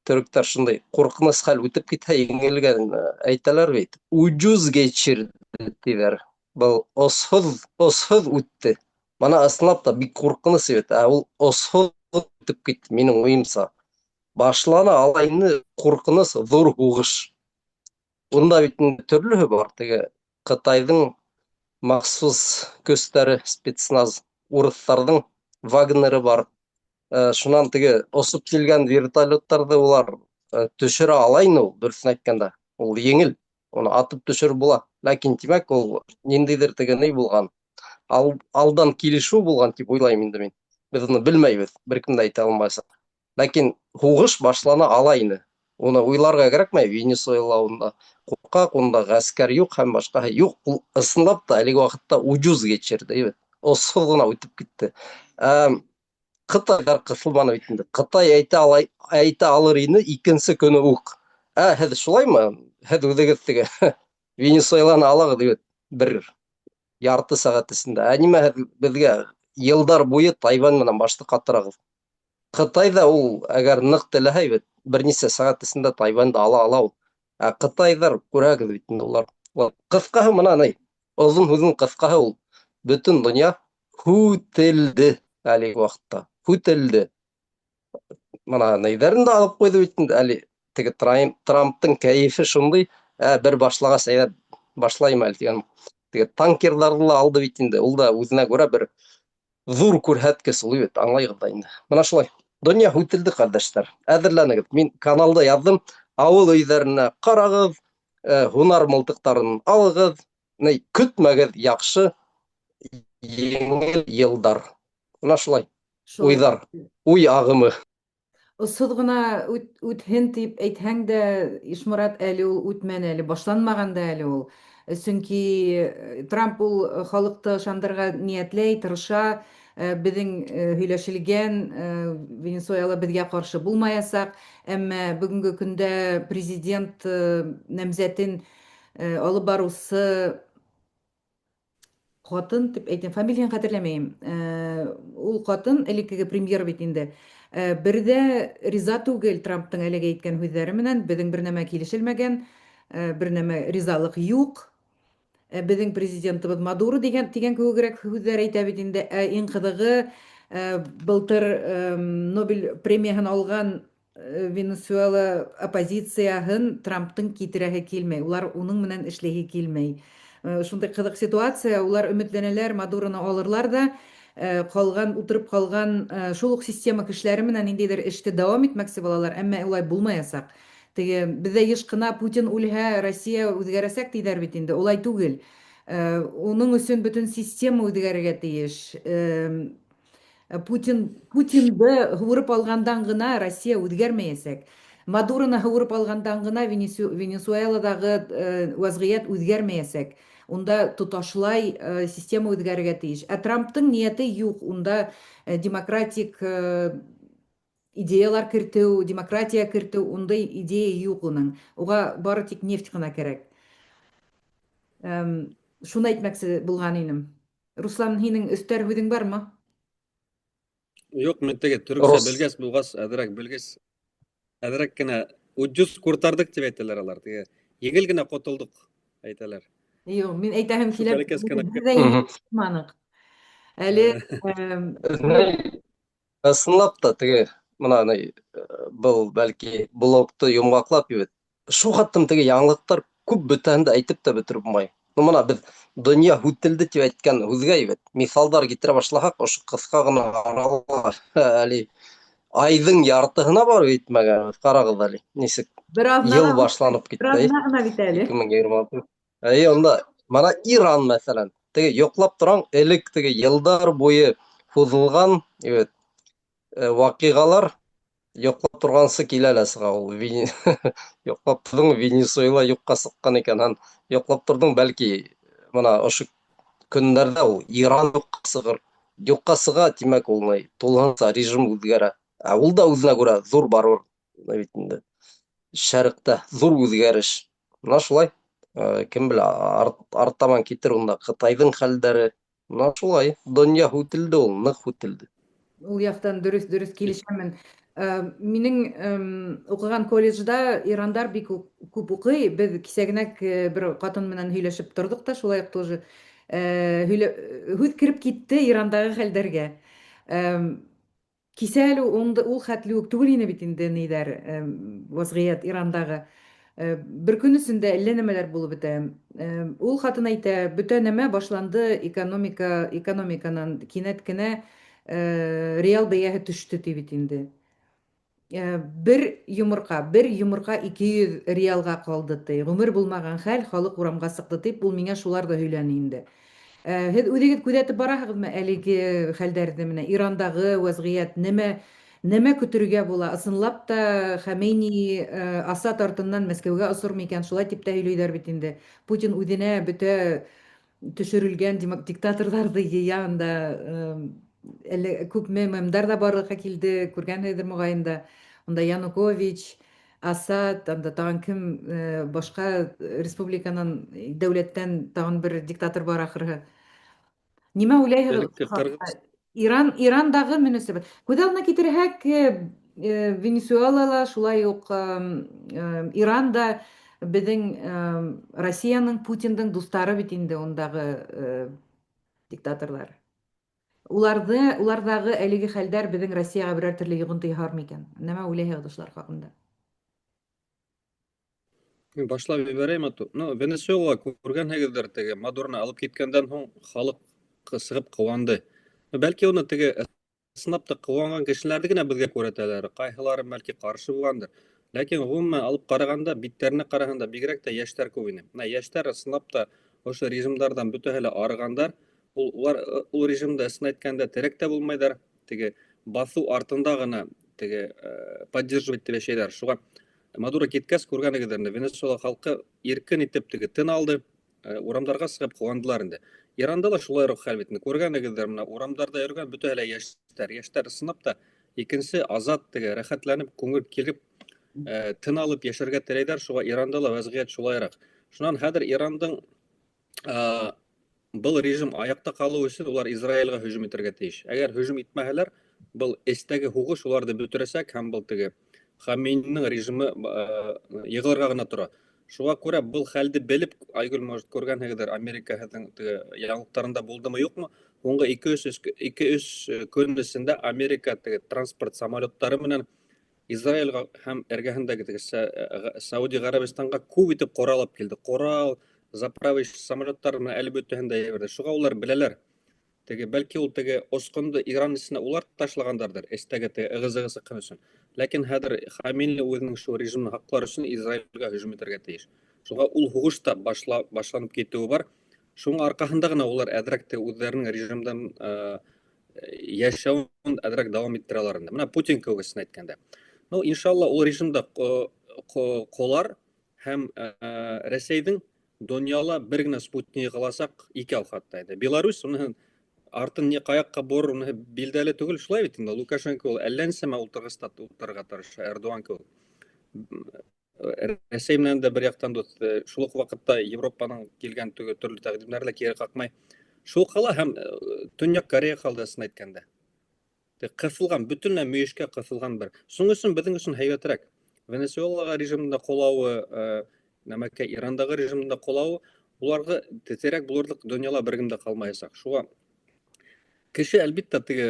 Төректәр шундый куркыныч хәл үтеп китһә, еңелгән әйтәләр бит. Уҗуз geçirdi диләр. Был осһыз үтте. Мана ысынлап та бик куркыныч бит. Ул осһыз үтеп китте минең уемса. Башлана алайны куркыныч зур хугыш. Унда бит төрлеһе бар. Теге Кытайдың махсус көстәре спецназ, урысларның Вагнеры бар. Шунан теге осып килгән вертолеттарны улар төшерә алайны ул, дөресен әйткәндә. Ул еңел, уны атып төшер була. Ләкин тимәк ул ниндидер теге ни булган. Алдан килешү булган дип уйлайм инде мин. Без уны белмәйбез, беркем дә әйтә алмаса. Ләкин хугыш башлана ала инде. Уны уйларга кирәкмәй, Венесуэлада куркак, унда гаскәр юк һәм башкаһы юк. Ул ысынлап та әлеге вакытта уҗуз geçirdi. Осһыз гына үтеп китте. Кытайлар кысылманы бит инде. Кытай әйтә алыр инде икенче көне үк. Һез шулаймы? Һез үзегез теге Венесуэланы алагыз дип бер ярты сәгать эчендә. Нимә безгә елдар буе Тайвань менән башты каттырагыз. Кытайда ул әгәр нык теләһә бит берничә сәгать эчендә Тайваньда ала ул. Кытайлар күрәгез бит инде улар. Кыскаһы мына ни? Озын сүзнең кыскаһы ул. Бөтен дөнья үтелде әлеге вакытта. Үтелде. Мына нәйләрен дә алып куйды бит инде әле. Теге Трамптың кәефе шундый, бер башлагач әйдә башлайм әле дигән. Теге танкерларны алды бит инде. Ул да үзенә күрә бер зур күрһәткес ул бит, аңлайгыз да инде. Мына шулай. Дөнья үтелде, кардәшләр. Әзерләнегез. Мин каналда яздым. Авыл өйләренә карагыз, һунар мылтыктарын алыгыз. Көтмәгез яхшы еңел елдар. Мына шулай. Уйдар, уй агымы. Осһыз гына үтһен дип әйтһәң дә, Ишмурат, әле ул үтмәне, әле башланмаган да әле ул. Чөнки Трамп ул халыкты ышандырырга ниятләй, тырыша. Безнең һөйләшелгән Венесуэла безгә каршы булмаячак, әмма бүгенге көндә президент намзәтен алып баручы хатын дип әйтәм, фамилиян хәтерләмәйм. Ул хатын элеккеге премьер бит инде. Бер дә риза түгел Трамптың әлегә әйткән сүзләре менән, безнең бер нәмә килешелмәгән, бер нәмә ризалык юк. Безнең президентыбыз Мадуро дигән кебегрәк сүзләр әйтә бит инде. Иң кызыгы, былтыр Нобель премияһын алган Венесуэла оппозицияһын Трамптың китерәһе килмәй. Улар уның менән эшләһе килмәй. Шундай кызык ситуация. Улар өметләнәләр, Мадуроны алырлар да. калган, утырып калган шул ук система кешеләре менән ниндидер эште дәвам итмәкче булалар, әмма улай булмаячак. Теге бездә еш кына Путин үлһә, Россия үзгәрәсәк диләр бит инде. Улай түгел. Уның өчен бөтен система үзгәрергә тиеш. Путинды һуырып алгандан гына Россия үҙгәрмәйәсәк. Мадуроны һуырып алгандан гына Венесуэладагы вазғият үҙгәрмәйәсәк. Унда тоташлай система үҙгәрергә тейеш. Ә Трамптың ниәте юк. Унда демократик идеялар кертеү, демократия кертеү, ундай идея юк уның. Уға бары тик нефть кына кәрәк. Шуны әйтмәксе булган инем. Руслан, һинең өстәр һүҙең бармы? Юк, мен теге төрөксә Рус белгәс булгас, әҙерәк кенә уджус куртардык дип әйтәләр алар. Теге еңел генә ҡотолдоҡ әйтәләр. Юк, мин әйтәһем Шул килә, бәләкәс кенә. беҙ ҙә еңелмәнек. Әле ысынлап та теге мына был бәлки блогты йомғаҡлап ебет. Шул хаттым теге яңылыҡтар күп бөтәһен дә әйтеп тә бөтөрөп булмай. Мына беҙ донъя һүтелде тип әйткән һүҙгә ебет. Миҫалдар китерә башлаһаҡ, ошо ҡыҫҡа ғына арала әле айҙың яртыһына барып етмәгән. Ҡарағыҙ әле, нисек йыл башланып китте. 2026. Онда мана Иран мәсәлән, теге йоҡлап торам, элек теге йылдар буйы һуҙылған ваҡиғалар йоҡлап торғансы килә лә сыға ул. Йоҡлап торҙоң, Венесуэла юҡҡа сыҡҡан икән. Һәм йоҡлап торҙоң, бәлки мына ошо көндәрҙә ул Иран юҡҡа сығыр. Юҡҡа сыға, тимәк ул тулыһынса режим үҙгәрә. Ә ул да үҙенә күрә ҙур барыр бит инде. Шәрыҡтә ҙур үҙгәреш. Мына шулай. Кем белә, арттаман китер унда Ҡытайҙың хәлдәре. Мына шулай. Донъя һүтелде ул, ныҡ һүтелде. Ул яҡтан дөрөҫ килешәмен. Минең уҡыған колледжда ирандар бик күп уҡый. Беҙ кисә генә бер ҡатын менән һөйләшеп торҙоҡ та, шулай уҡ тоже һүҙ кирип китте Ирандағы хәлдәргә. Кисә әле ул хәтле үк түгел ине бит инде вазғиәт Ирандағы. Бер көн эсендә әллә нәмәләр булып бөтә. Ул хатын әйтә, бөтә нәмә башланды экономиканан, кинәт кенә реал бәйәһе төштө ти бит инде. Бер йоморҡа 200 реалға ҡалды ти. Ғүмер булмаған хәл, халыҡ урамға сыҡты тип, ул миңә шулар да һөйләне инде. Һеҙ үҙегеҙ күҙәтеп бараһығыҙмы әлеге хәлдәрҙе менә? Ирандағы вазғиәт нәмә көтөргә була? Ысынлап та Хәмейни Асад артынан Мәскәүгә осор микән? Шулай тип тә һөйләйҙәр бит инде. Путин үҙенә бөтә төшөрөлгән диктаторҙарҙы йыян да, әле күп мемдар да барлыҡҡа килде, күргәнһегеҙҙер моғайын да. Унда Янукович, Асад, анда тағын кем, башҡа республиканан, дәүләттән тағын бер диктатор бар ахырһы. Нимә уйлайһығыҙ? Ирандағы мөнәсәбәт. Күҙ алдына китерһәк, Венесуэлала, шулай уҡ Иранда беҙҙең Россияның, Путиндың дуҫтары бит инде ундағы диктаторлар. Уларҙағы әлеге хәлдәр беҙҙең Россияға берәр төрлө йоғонто яһар микән? Нәмә уйлайһығыҙ ошолар хаҡында? Башлап ебәрәйем ату. Венесуэла күргәнһегеҙҙер, теге Мадуроны алып киткәндән һуң халыҡ сығып ҡыуанды. Бәлки уны теге ысынлап та ҡыуанған кешеләрҙе генә беҙгә күрһәтәләр. Ҡайһылары бәлки ҡаршы булғандыр. Ләкин ғөмүмән алып ҡарағанда, биттәренә ҡараһында бигерәк тә йәштәр күп ине. Йәштәр ысынлап та ошо режимдарҙан бөтәһе лә арығандар. Улар ул режимда ысын әйткәндә терәк тә булмайҙар. Теге баҫыу артында ғына теге поддерживать итеп йәшәйҙәр. Шуға Мадуро киткәс күргәнегеҙҙер, Венесуэла халҡы иркен итеп теге тын алды, урамдарға сығып ҡыуандылар инде. Иранда ла шулай уҡ хәл бит. Күргәнегеҙҙер, мына урамдарда йөрөгән бөтәһе лә йәштәр. Йәштәр ысынлап та икенсе азат, теге рәхәтләнеп, күңел килеп, тын алып йәшәргә теләйҙәр. Шуға Иранда ла вазғиәт шулайыраҡ. Шунан хәҙер Ирандың был режим аяҡта ҡалыу өсөн улар Израилгә һөжүм итергә тейеш. Әгәр һөжүм итмәһәләр, был эстәге һуғыш уларҙы бөтөрәсәк һәм был теге Хомейниның режимы йығылырға ғына тора. Шуға күрә был хәлде белеп, Айгөл, может, күргәнһегеҙҙер, Америка һеҙҙең яңылыҡтарында булдымы, юҡмы? Һуңғы 2-3 көн эсендә Америка транспорт самолеттары менән Израилға һәм эргәһендәге Сауди Ғарабистанға күп итеп ҡоралып килде. Ҡорал, заправиш самолеттар менән әле бөтәһен дә ебәрҙе. Шуға улар беләләр. теге бәлки ул теге осҡондо Иран эсенә улар ташлагандарҙыр, эстәге теге ығыз-ығыз сыҡҡан өсөн. Ләкин хәҙер Хаменеи үҙенең шул режимын һаҡлар өсөн Израилгә һөжүм итергә тейеш. Шуға ул һуғыш та башланып китеүе бар. Шуның арҡаһында ғына улар әҙерәк те үҙҙәренең режимдан йәшәүен әҙерәк дауам иттерә алар инде. Менә Путин кеүгесен әйткәндә. Ну, иншалла, ул режимда ҡолар һәм Рәсәйҙең донъяла бер генә спутнигі ҡаласаҡ, ике ал хатта инде. Беларусь уныһын артын не ҡаяҡҡа борор, уныһы билдәле түгел, шулай бит инде. Лукашенко ул әллә нисәмә ултырғыста ултырырға тырыша, Эрдоган кеүек. Рәсәй менән дә бер яҡтан дуҫ, шул уҡ ваҡытта Европаның килгән төрлө тәҡдимдәр лә кире ҡаҡмай. Шул ҡала һәм Төньяҡ Корея ҡалды, ысын әйткәндә. Ҡыҫылған, бөтөнләй мөйөшкә ҡыҫылған бер. Шуның өсөн беҙҙең өсөн һәйбәтерәк. Венесуэлаға режимында ҡолауы, нәмәкәй Ирандағы режимында ҡолауы, уларға тетерәк булырлыҡ донъяла бер кем дә ҡалмаясаҡ. Шуға кеше әлбиттә теге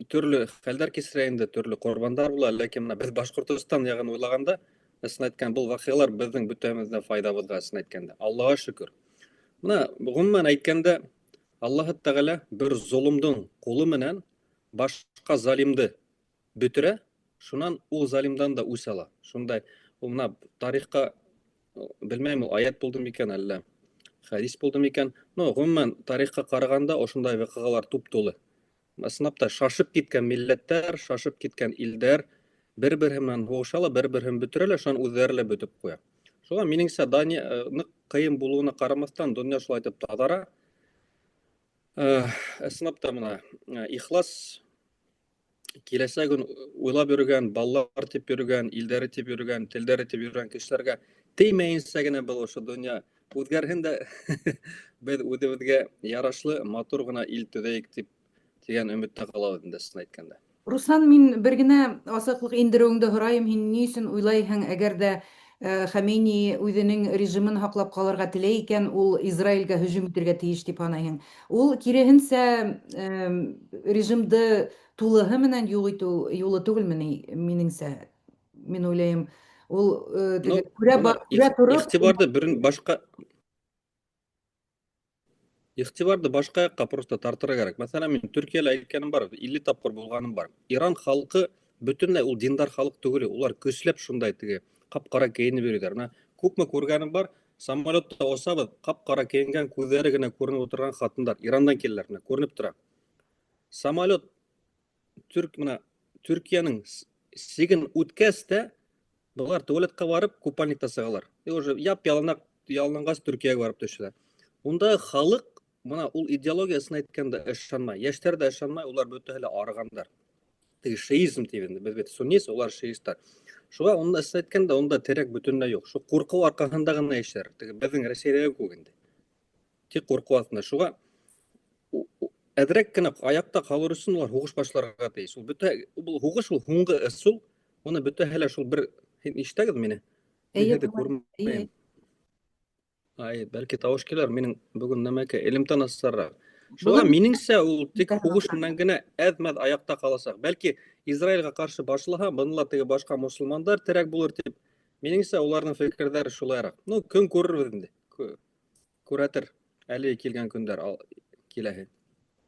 төрлө хәлдәр кисерә инде, төрлө ҡорбандар була, ләкин беҙ Башҡортостан яғын уйлағанда, ысын әйткән, был ваҡиғалар беҙҙең бөтәбеҙҙең файҙабыҙға, ысын әйткәндә. Аллаға шөкөр. Мына ғөмүмән әйткәндә, Аллаһ Тәғәлә бер золомдың ҡулы менән башҡа залимды бөтөрә, шунан ул залимдан да үс ала. Шундай, мына тарихҡа, белмәйем, ул аят булды микән, әллә хәдис булды микән. Но ғөмүмән тарихҡа ҡарағанда ошондай ваҡиғалар туп-тулы. Ысынлап та шашып киткән милләттәр, шашып киткән илдәр бер-береһе менән һуғышалар, бер-береһен бөтөрәләр, шунан үҙҙәре лә бөтөп ҡуя. Шуға минеңсә, ныҡ ҡыйын булыуына ҡарамаҫтан, донъя шулай итеп таҙара. Ысынлап та мына ихлас киләсәген уйлап йөрөгән, балалар тип йөрөгән, илдәре тип йөрөгән, телдәре тип йөрөгән кешеләргә теймәйенсә генә был ошо донъя үҙгәрһен дә беҙ үҙебеҙгә ярашлы, матур ғына ил төҙәйек тигән өмөттә ҡалабыҙ инде, ысын әйткәндә. Руслан, мин бер генә асыҡлыҡ индереүеңде һорайым. Һин ни өсөн уйлайһың, әгәр дә Хәмейни үҙенең режимын һаҡлап ҡалырға теләй икән, ул Израилгә һөжүм итергә тейеш дип һанайһың? Ул киреһенсә режимды тулыһы менән юҡ итеү юлы түгелме ни, минеңсә? Мин уйлайым, ул күрә тороп... Иғтибарҙы башҡа яҡҡа просто тартырға кәрәк. Мәҫәлән, мин Төркиәлә әйткәнем бар, 50 тапҡыр булғаным бар. Иран халҡы бөтөнләй ул диндар халыҡ түгел, улар көсләп шундай теге ҡап-ҡара кейенеп йөрөйҙәр. Күпме күргәнем бар, самолетта осабыҙ, ҡап-ҡара кейенгән, күҙҙәре генә күренеп ултырған ҡатындар, Ирандан киләләр, күренеп тора. Самолет Төркиәнең сиген үткәс тә, былар туалетҡа барып, купальникта сығалар. Уже яп-яланғас Төркиәгә барып төшәләр. Унда халыҡ, мына ул идеологиясына әйткәндә ышанмай, йәштәр дә ышанмай, улар бөтәһе лә арығандар. Теге шиизм тибенде, беҙ бит суннист, улар шиистар. Шуға унда әйткәндә, унда терәк бөтөнләй юҡ. Шу ҡурҡыу арҡаһында ғына йәшәр. Теге беҙҙең Рәсәйҙәге кеүек инде. Тик ҡурҡыу аҫтында. Шуға әҙерәк кенә аяҡта ҡалыр өсөн улар һуғыш башларға тейеш. Ул һуғыш, ул һуңғы ысул, уны бөтәһе лә шул бер, һин ишетәгеҙ мине? Эйе. Бәлки тауыш килер, минең бөгөн нәмәкә элемтән асырыраҡ. Шуға минеңсә ул тик һуғыш менән генә әҙ-мәҙ аяҡта ҡаласаҡ. Бәлки Израилгә ҡаршы башлаһа, бынла теге башҡа мосолмандар терәк булыр тип, минеңсә уларҙың фекерҙәре шулайыраҡ. Ну, көн күрербеҙ инде. Күрәтер, әле килгән көндәр киләһе.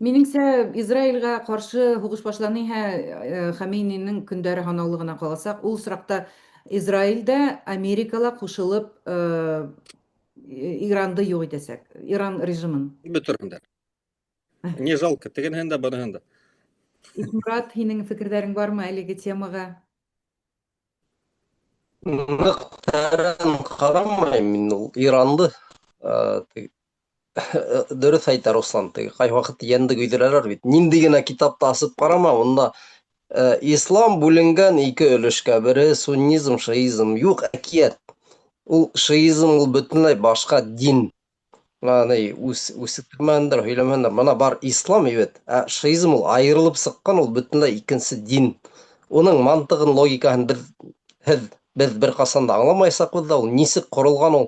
Минеңсә, Израилгә ҡаршы һуғыш башланыйһа, Хәмейниның көндәре һанаулы ғына ҡаласаҡ. Ул сраҡта Израилдә Америкала ҡушылып Иранды юҡ итәсәк, Иран режимын. Бөтөрһөндәр. Не жалко, тегенһен дә, быныһын да. Исмурат, һинең фекерҙәрең бармы әлеге темаға? Ныҡ тәрән ҡарамайым мин ул Иранды. Дөрөҫ әйтә Руслан, ҡай ваҡыт йәнде көйҙөрәләр бит. Ниндәй генә китапты асып ҡарама, унда ислам бүленгән ике өлөшкә, бере суннизм, шиизм. Юҡ, әкиәт. Ул шиизм, ул бөтөнләй башҡа дин. Үсектермәндер, һөйләмәндер. Бына бар ислам, ебет. Шиизм ул айырылып сыҡҡан, ул бөтөнләй икенсе дин. Уның мантығын, логикаһын беҙ бер ҡасан да аңламайсаҡбыҙ да, ул нисек ҡоролған ул.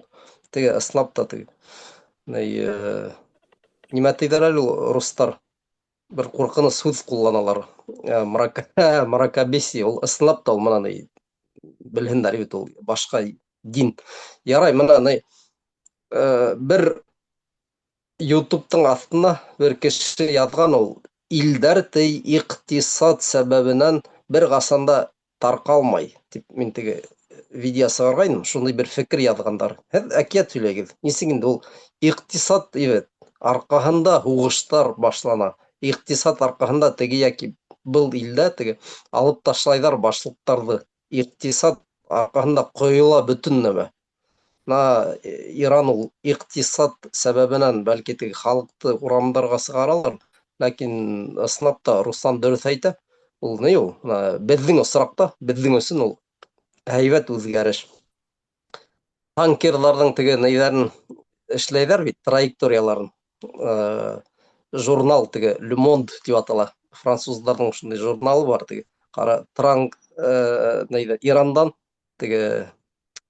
Теге ысынлап та нимә тиҙәр әле ул рустар? Бер ҡурҡыныс һүҙ ҡулланалар. Маракабеси, ул ысынлап та ул мына белһендәр бит, ул башҡа дин. Ярай, мына бер YouTube'тың астына бер кеше язган ул илдәр иктисад сәбәбенән бер касанда таркалмай дип мин теге видео сыгаргайным, шундый бер фикер язгандар. Һез әкият сөйләгез. Нисек инде ул иктисад аркаһында һугыштар башлана. Иктисад аркаһында теге яки был илдә теге алып ташлайдар башлыктарны. Иктисад аркаһында коела бөтен нәмә. Иран ул иктисад сәбәбенән бәлки теге халыкты урамнарга сыгаралар, ләкин ысынлап та Руслан дөрес әйтә. Ул ни ул? Безнең осракта, безнең өчен ул һәйбәт үзгәреш. Танкерларның теге нәйләрен эшләйдәр бит, траекторияларын. Журнал теге Le Monde дип атала. Французларның шундый журналы бар теге. Кара, нәйдә Ирандан теге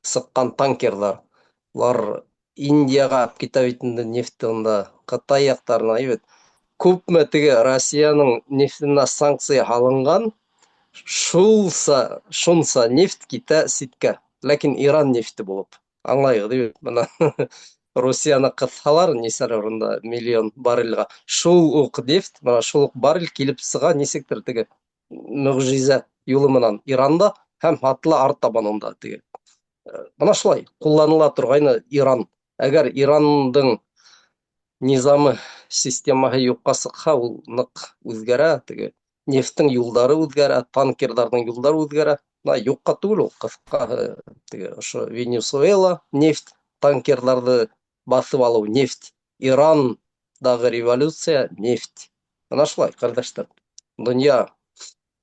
сыккан танкерлар. Улар Индияга алып китә бит инде нефть онда, Кытай яктарына әйбәт. Күпме теге Россиянең нефтенә санкция һалынган, шунса нефть китә ситкә. Ләкин Иран нефте булып. Аңлайыгыз дип менә Россияны кыссалар нисәләр урында миллион баррельга. Шул ук нефть, менә шул ук баррель килеп сыга нисектер теге мөгъҗиза юлы менән Иранда һәм хатла артабан онда теге. Менә шулай кулланыла торгайны Иран. Әгәр Ирандың низамы, системаһы юкка сыкса, ул нык үзгәрә, теге нефтьтең юлдары үзгәрә, танкерларның юлдары үзгәрә. Юкка түгел ул, кыскаһы, теге ошо Венесуэла нефть, танкерларны басып алу нефть, Ирандагы революция нефть. Менә шулай, кардәштәр. Дөнья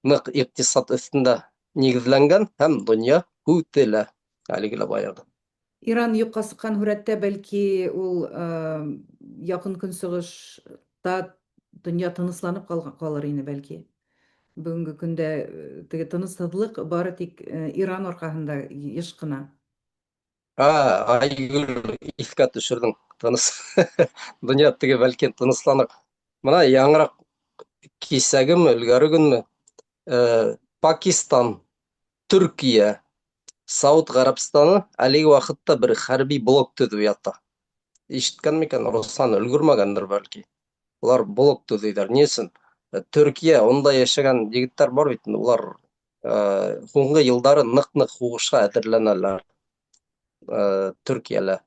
нык иктисад өстендә нигезләнгән һәм дөнья үтелә. Әлеге лә баягы. Иран юкка сыккан һүрәттә бәлки ул якын көнсыгышта дөнья тынысланып калыр ине бәлки. Бүгенге көндә теге тынысһызлык бары тик Иран аркаһында еш кына. Айгүл искә төшердең. Тыныс. Дөнья теге бәлки тынысланыр. Менә яңрак кисәгеме, элгәре көнме Пакистан, Төркия, Сауд Гарәбстаны әлеге вакытта бер хәрби блок төзү ята. Ишеткән микән Руслан өлгермәгәндер бәлки. Улар блок төзүләр. Ни өчен? Төркия онда яшәгән егетләр бар бит. Улар соңгы елдары нык-нык хугышка әзерләнәләр. Төркиялә.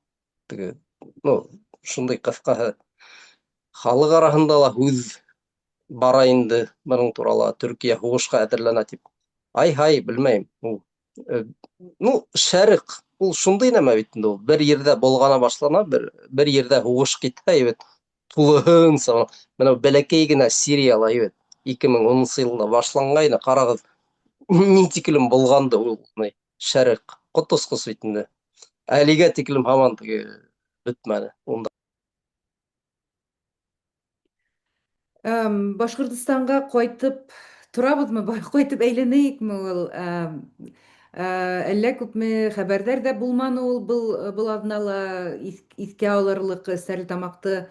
Теге, шундый кыскаһы халык арасында ла үз бара инде моның турала Төркия хугышка әзерләнә дип. Ай-һай, белмәйм. Шәрык. Ул шундый нәмә бит инде ул. Бер ердә болгана башлана, бер ердә хугыш китә, әйбәт. Тулыһынса, менә бәләкәй генә Сириялы, әйбәт. 2010 елда башлангайны, карагыз. Ни тиклем булганды ул шәрык. Котоскос бит инде. Әлегә тиклем һаман теге бетмәде. Башкортстанга кайтып турабызмы, кайтып әйләнәйекме ул? Әллә күпме хәбәрдар да булманы ул был аднала искә алырлык Стәрлетамакты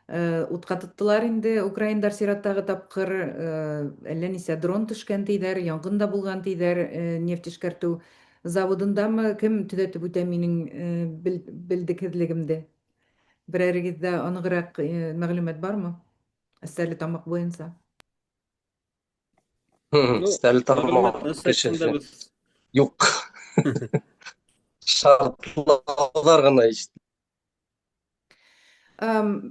утка тоттылар инде. Украиндар сираттагы тапкыр әллә нисә дрон төшкән тидер, янгын да булган тидер нефть эшкәртү заводындамы, кем төзәтеп үтә минең белдекһезлегемде. Берәрегездә аныграк мәгълүмат бармы? Стәрлетамак буенча. Стәрлетамак кешесе юк. Шартлаулар гына ишетелә.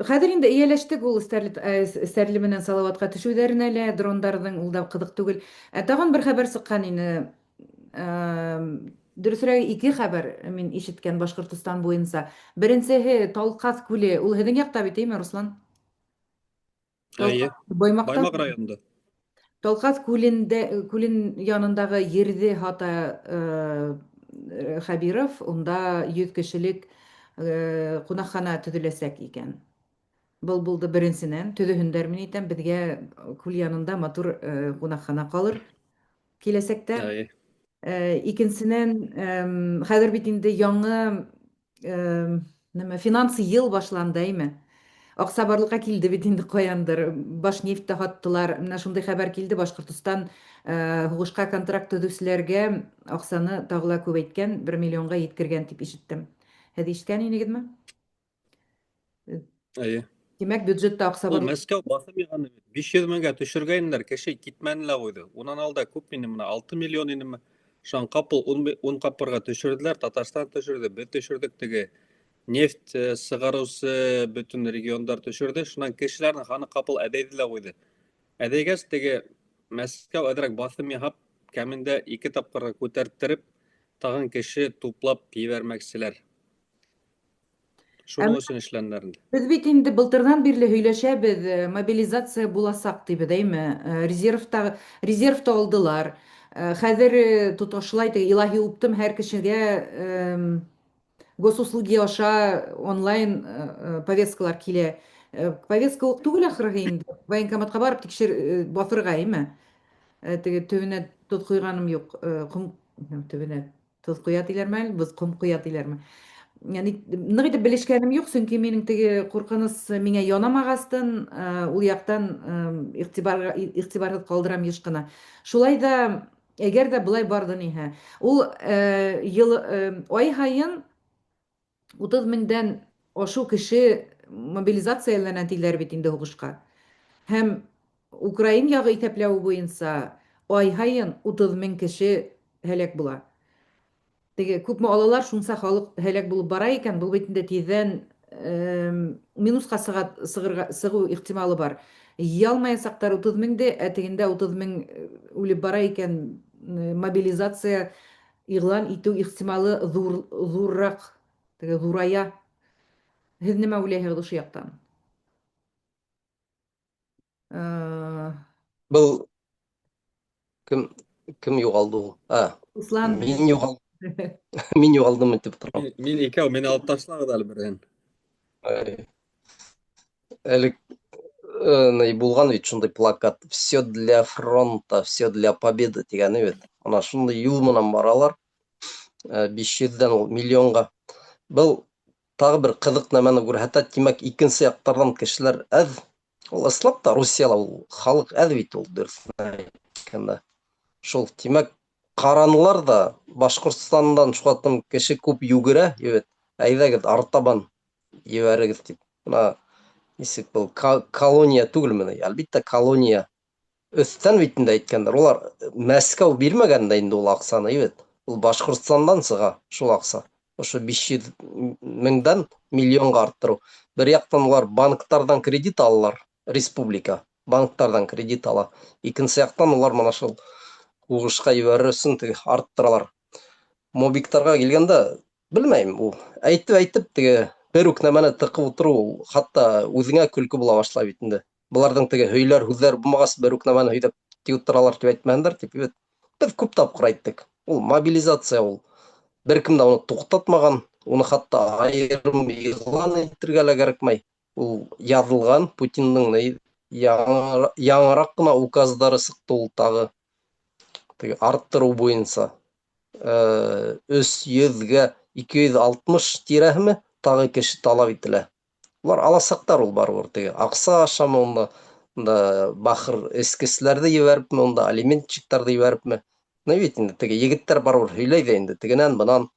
Хәзер инде ияләштек ул Стәрле менән Салаватка төшүләренә лә, дрондарның ул да кызык түгел. Тагын бер хәбәр сыккан ине. Дөресрәге 2 хәбәр мин ишеткән Башкортстан буенча. Беренчеһе Талкас күле, ул һеҙҙең яҡта бит, әйме, Руслан? Баймаҡ районында. Талкас күлен янындағы ерҙе һата Хәбиров, унда 100 кешелек ҡунаҡхана төҙөләсәк икән. Был булды беренсенән, төҙөһөндәр, мин әйтәм, беҙгә күл янында матур ҡунаҡхана ҡалыр киләсәктә. Икенсенән, хәҙер бит инде яңы финансы йыл башланды, әйме? Аҡса барлыҡҡа килде бит инде ҡаяндыр. Башнефть һаттылар. Менә шундай хәбәр килде. Башҡортостан һуғышҡа контракт төҙөүселәргә аҡсаны тағы ла күбәйткән, 1 миллионға еткергән тип ишеттем. Һеҙ ишеткән инегеҙме? Демәк, бюджетта аҡса Ул барлыҡ. Мәскәү басым яғаны 500 меңгә төшөргәйнеләр, кеше китмәне лә ҡуйҙы. Унан алда күп ине, мына 6 миллион инеме. Шуан ҡапыл 10 ҡапырға төшөрҙөләр, Татарстан төшөрҙө, беҙ төшөрҙөк, теге нефть сығарыусы бөтөн региондар төшөрҙө. Шунан кешеләрҙең һаны ҡапыл әҙәйҙе лә ҡуйҙы. Әҙәйгәс, теге Мәскәү әҙерәк баҫым яһап, кәмендә 2 тапҡырға күтәртереп, тағын кеше туплап ебәрмәкселәр. Шуның өсөн эшләнеләр инде. Беҙ бит инде былтырҙан бирле һөйләшәбеҙ, мобилизация буласаҡ тибеҙ, әйме? Резервта алдылар. Хәҙер тотошлай, илаһи уптым һәр кешегә госуслуги аша онлайн повесткалар килә. Повестка уҡ түгел ахырыһы инде. Военкоматҡа барып баҫырға, әйме? Теге төбөнә тоҙ ҡойғаным юҡ. Төбөнә тоҙ ҡоя тиҙәрме әле? Боҙ ҡом ҡоя тиҙәрме? Yani ныҡ итеп белешкәнем юҡ, сөнки минең теге ҡурҡыныс миңә янамағастан, ул яҡтан иғтибарһыҙ ҡалдырам йыш ҡына. Шулай ҙа, әгәр ҙә былай барҙы ниһә, ул ай һайын 30 меңдән ашыу кеше мобилизацияләнә тиҙәр бит инде һуғышҡа. Һәм Украин яғы иҫәпләүе буйынса ай һайын 30 мең кеше һәләк була. Теге күпме алалар, шунса халыҡ һәләк булып бара икән, был бит инде тиҙҙән минусҡа сығыу ихтималы бар. Йыя алмаясаҡтар 30 меңде, ә тегендә 30 мең үлеп бара икән, мобилизация иғлан итеү ихтималы ҙурыраҡ, теге ҙурая. Һеҙ нимә уйлайһығыҙ ошо яҡтан? Был кем юғалды ул? Руслан, Мин юғалдым. Мин юғалдым итеп торам. Мин икәү, мине алып ташлағыҙ әле береһен. Әле булған бит шундай плакат. Все для фронта, все для победы тигәне бит. Ана шундай юл менән баралар. 500-дән ул миллионға. Был тағы бер ҡыҙыҡ нәмәне күрһәтә. Тимәк, икенсе яҡтарҙан кешеләр әҙ. Ул ысынлап та Русияла ул халыҡ әҙ бит ул, дөрөҫөн әйткәндә. Шул, тимәк, ҡаранылар да Башҡортостандан шуғатым кеше күп йүгерә, әйҙәгеҙ артабан ебәрегеҙ тип. Бына нисек был колония түгелме? Әлбиттә колония. Өҫтән бит инде әйткәндәр. Улар Мәскәү бирмәгән дә инде ул аҡсаны, ул Башҡортостандан сыға шул аҡса. Ошо 500 меңдән миллионға арттырыу. Бер яҡтан улар банктардан кредит алалар, республика банктардан кредит ала. Икенсе яҡтан улар мына шул һуғышҡа ебәрер өсөн арттыралар. Мобиктарға килгәндә, белмәйем, ул әйтеп теге бер үк нәмәне тыҡып ултырыу, хатта үҙеңә көлкө була башлай бит инде. Быларҙың теге һөйләр һүҙҙәр булмағас, бер үк нәмәне һөйҙәп тип торалар тип әйтмәһендәр тип. Беҙ күп тапҡыр әйттек. Ул мобилизация ул. Бер кем дә уны туҡтатмаған, уны хатта айырым иғлан итергә лә кәрәкмәй. Ул яҙылған, Путиндың яңыраҡ ҡына указдары сыҡты ул тағы арттырыу буйынса. 300-гә 260 тирәһеме тағы кеше талап ителә. Улар аласаҡтар ул барыбер теге. Аҡса ашамы унда бахыр эскеселәрҙе ебәрепме, унда алиментчиктарҙы ебәрепме. Бит инде теге егеттәр барыбер һөйләй ҙә инде тегенән бынан.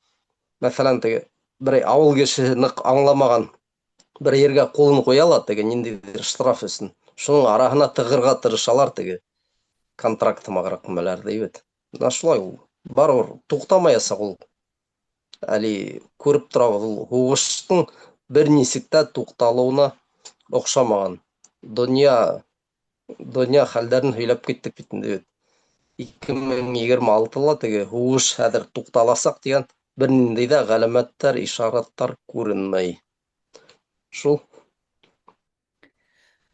Мәҫәлән, теге берәй ауыл кешеһе ныҡ аңламаған бер ергә ҡулын ҡуя ла теге ниндәйҙер штраф өсөн. Шуның араһына тығырға тырышалар теге контракт мәләрҙе. Шулай ул. Барыбер туҡтамаясаҡ ул. Әле күреп торабыҙ, ул һуғыштың бер нисек тә туҡталыуына оҡшамаған. Донъя хәлдәрен һөйләп киттек бит инде. 2026-ла теге һуғыш хәҙер туҡталасаҡ тигән бер ниндәй ҙә ғәләмәттәр, ишараттар күренмәй. Шул.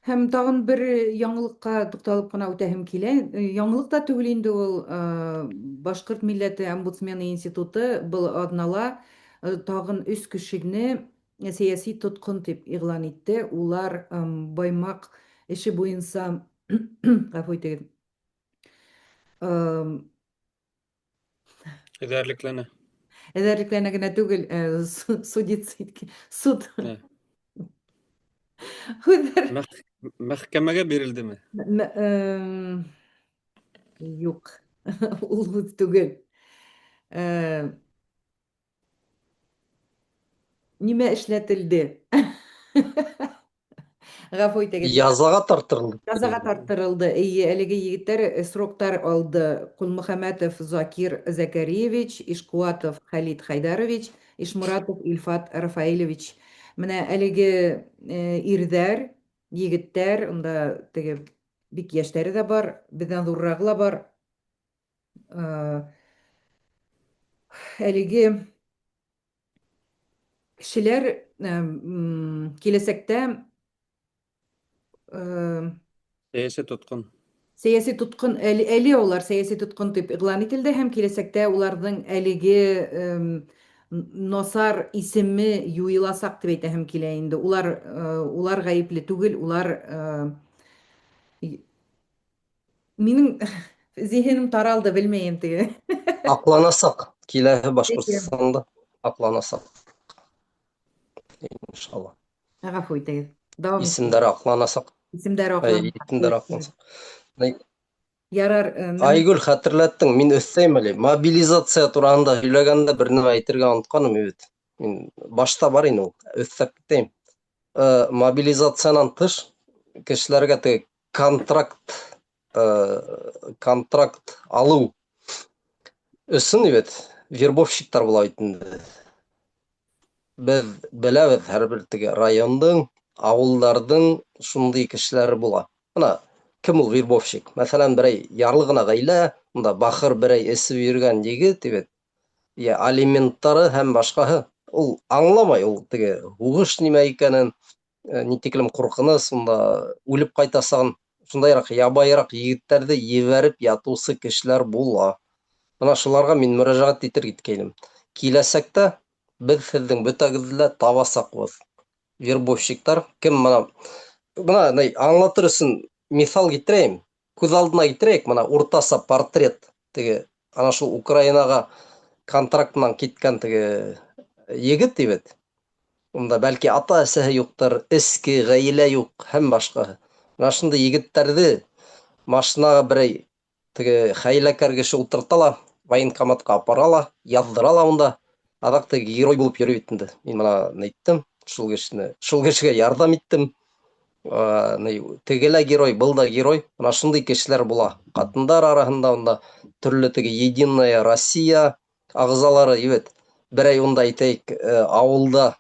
Һәм тағын бер яңылыҡҡа туҡталып ҡына үтәһем килә. Яңылыҡ та түгел инде ул. Башҡорт милләте омбудсмены институты был аҙнала тағын 3 кешене сәйәси тотҡон тип иғлан итте. Улар Баймаҡ эше буйынса ғәфү итегеҙ. Эҙәрлекләнә. Эҙәрлекләнә генә түгел, суд һүҙҙәр Мәхкәмәгә бирелдеме? Юҡ, ул һүҙ түгел. Нимә эшләтелде? Гафу итегез. Язаға тартырылды. Язаға тарттырылды. Әлеге егеттер сроктар алды. Кулмөхәмәтов Закир Закариевич, Ишкуатов Халид Хайдарович, Ишмуратов Ильфат Рафаилович. Менә әлеге ирҙәр, егеттәр, унда теге бик яшьтәре дә бар, бездән ҙуррагы ла бар. Әлеге кешеләр киләсәктә Сәяси тоткын. сәяси тотқын, әле улар сәяси тотқын дип иғлан ителде һәм киләсәктә уларның әлеге насар исеме юйыласак дип әйтәһем килә инде. Улар гаепле түгел, улар минең зиһенем таралды, белмәйем теге. Акланасак, киләһе Башҡортостанда акланасак. Иншалла. Гафу итегеҙ. Дауам итегеҙ. Исемдәре акланасак. Исемдәре Исемдәре акланасак. Ярар. Айгүл, хәтерләттең, мин өҫтәйем әле. Мобилизация тураһында һөйләгәндә бер нәмә әйтергә онотканым бит. Мин башта бар ине ул, өҫтәп китәйем. Мобилизациянан тыш кешеләргә теге контракт алыу өсөн бит вербовщиктар була бит инде. Беҙ беләбеҙ, һәр теге райондың, ауылдарҙың шундай кешеләре була. Ана, кем ул вербовщик? Мәҫәлән, берәй ярлы ғына ғаилә, унда бахыр берәй эсеп йөргән егет, тибет. Я алименттары һәм башҡаһы. Ул аңламай, ул теге һуғыш нимә икәнен, ни тиклем ҡурҡыныс, унда үлеп ҡайтасағын, шундайыраҡ ябайыраҡ егеттәрҙе ебәреп ятыусы кешеләр була. Бына шуларға мин мөрәжәғәт итергә иткәйнем. Киләсәктә беҙ һеҙҙең бөтәгеҙҙе лә табасаҡбыҙ. Вербовщиктар, кем бына аңлатыр өсөн миҫал китерәйем. Күҙ алдына китерәйек, бына уртаса портрет, теге ана шул Украинаға контрактынан киткән теге егет тибет. Унда бәлки ата-әсәһе юҡтыр, эске ғаилә юҡ, һәм башҡаһы. Бына шундай егеттәрҙе машинаға берәй теге хәйләкәр кеше ултырта ла, военкоматҡа апара ла, яҙҙыра ла унда. Аҙаҡ теге герой булып йөрөй бит инде. Мин бына әйттем, шул кешегә ярҙам иттем. Теге лә герой, был да герой. Бына шундай кешеләр була. Ҡатындар араһында унда төрлө теге Единая Россия ағзалары, ебет. Берәй унда әйтәйек, ауылда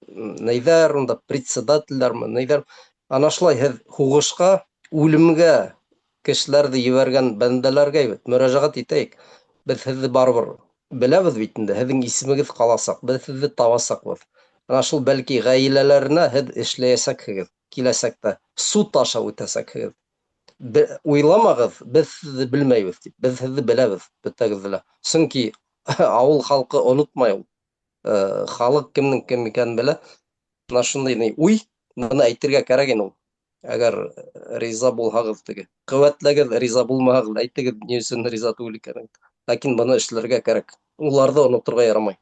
нәйҙәр, унда председателдәрме, нәйҙәр. Ана шулай һеҙ һуғышҡа, үлемгә кешеләрҙе ебәргән бәндәләргә, ебет, мөрәжәғәт итәйек. Беҙ һеҙҙе барыбер беләбеҙ бит инде, һеҙҙең исемегеҙ ҡаласаҡ, беҙ һеҙҙе табасаҡбыҙ. Ана шул бәлки ғаиләләренә һеҙ эшләйәсәкһегеҙ киләсәктә, суд аша үтәсәкһегеҙ. Уйламағыҙ, беҙ һеҙҙе белмәйбеҙ тип, беҙ һеҙҙе беләбеҙ, бөтәгеҙҙе лә. Сөнки ауыл халҡы онотмай ул. Халыҡ кемнең кем икәнен белә. Ана шундай уй, быны әйтергә кәрәк ине ул. Әгәр риза булһағыҙ теге. Ҡеүәтләгеҙ, риза булмаһағыҙ, әйтегеҙ ни өсөн риза түгел икәнен. Ләкин быны эшләргә кәрәк. Уларҙы оноторға ярамай.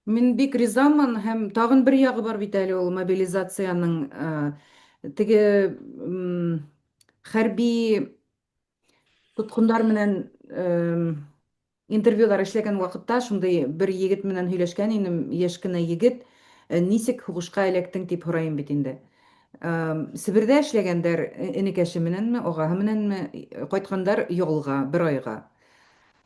Мин бик ризамын һәм тағын бер яғы бар бит әле ул мобилизацияның теге хәрби тотҡондар менән интервьюлар эшләгән ваҡытта шундай бер егет менән һөйләшкән инем, йәш кенә егет, нисек һуғышҡа эләктең дип һорайым бит инде. Себерҙә эшләгәндәр энекәше менәнме, ағаһы менәнме, ҡайтҡандар ялға, бер айға.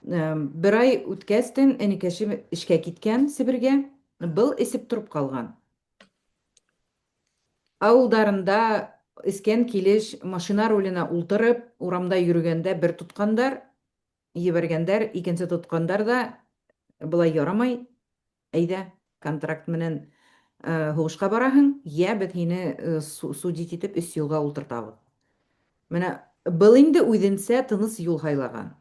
Бер ай үткәстен энекәше эшкә киткән Себергә, был эсеп тороп ҡалған. Ауылдарында эскән килеш машина рулена ултырып, урамда йөрөгәндә бер тотҡандар, ебәргәндәр, икенсе тотҡандар да былай ярамай, әйҙә, контракт менән һуғышҡа бараһың, йә беҙ һине судит итеп 3 йылға ултыртабыҙ. Менә был инде үҙенсә тыныс юл һайлаған.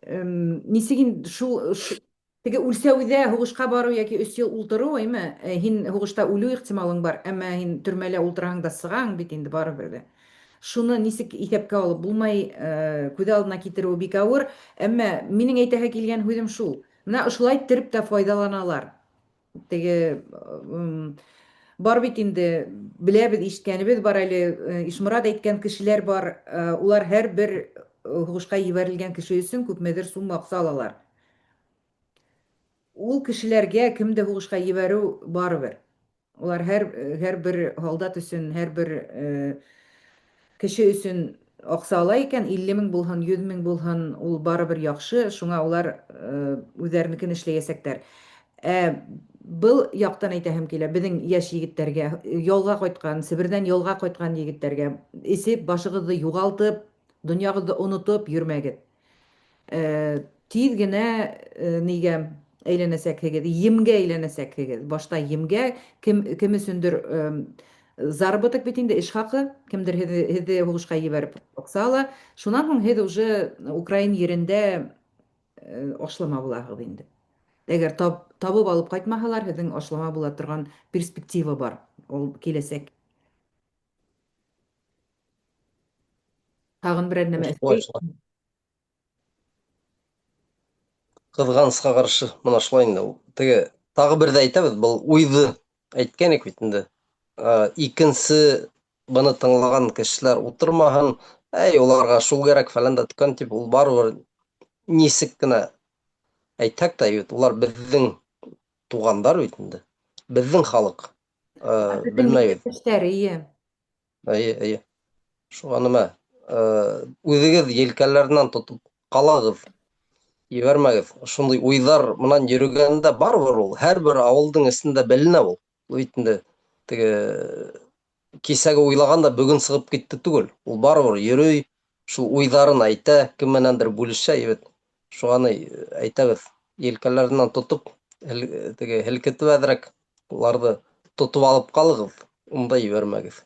Нисек инде шул теге үлсәүҙә һуғышҡа барыу йәки 3 йыл ултырыу, әйме, һин һуғышта үлеү ихтималың бар, әммә һин төрмәлә ултыраһың да сығаң бит инде барыбер ҙә. Шуны нисек иҫәпкә алып булмай, күҙ алдына китереү бик ауыр, әммә минең әйтәһе килгән һүҙем шул. Менә ошолай тереп тә файҙаланалар. Теге бар бит инде, беләбеҙ, ишеткәнебеҙ бар әле, Ишморат әйткән кешеләр бар, улар һәр бер һуғышҡа ебәрелгән кеше өсөн күпмедер сумма аҡса алалар. Ул кешеләргә кемде һуғышҡа ебәреү барыбер. Улар һәр бер солдат өсөн, һәр бер кеше өсөн акса икән, 50,000 булһын, 100,000 булһын, ул барыбер яхшы, шуңа улар үзләренекен эшләячәктәр. Был яктан әйтәһем килә, безнең яшь егетләргә, ялга кайткан, Себердән ялга кайткан егетләргә, эсеп, башыгызды югалтып, дөньягызды онытып йөрмәгез. Тиз генә нигә әйләнәсәкһегез, емгә әйләнәсәкһегез. Башта емгә, кем өсендер заработок бит инде, эш хакы, кемдер һеҙҙе һуғышҡа ебәреп аҡса ала. Шунан һуң һеҙ уже Украин ерендә ашлама булаһығыҙ инде. Әгәр табып алып ҡайтмаһалар, һеҙҙең ашлама була торған перспектива бар, ул киләсәк. Тағын берәр нәмә Шулай, шулай. Ҡыҙғанысҡа ҡаршы мына шулай инде. Теге тағы берҙе әйтәбеҙ, был уйҙы әйткәнек бит инде. Икенсе быны тыңлаған кешеләр ултырмаһын, уларға шул кәрәк фәлән дә тикән тип, ул барыбер нисек кенә әйтһәк тә, улар беҙҙең туғандар бит инде. Беҙҙең халыҡ. Белмәйбеҙ. Эштәре, Эйе. Шуға нимә, үҙегеҙ елкәләренән тотоп ҡалағыҙ, ебәрмәгеҙ. Шундай уйҙар менән йөрөгәндә барыбер ул, һәр бер ауылдың эсендә беленә ул. Ул бит инде теге кисәге уйлаған да бөгөн сығып китте түгел. Ул барыбер йөрөй, шул уйҙарын әйтә, кем менәндер бүлешә, ебет. Шуға әйтәбеҙ, елкәләренән тотоп, теге һелкетеп әҙерәк уларҙы тотоп алып ҡалығыҙ, унда ебәрмәгеҙ.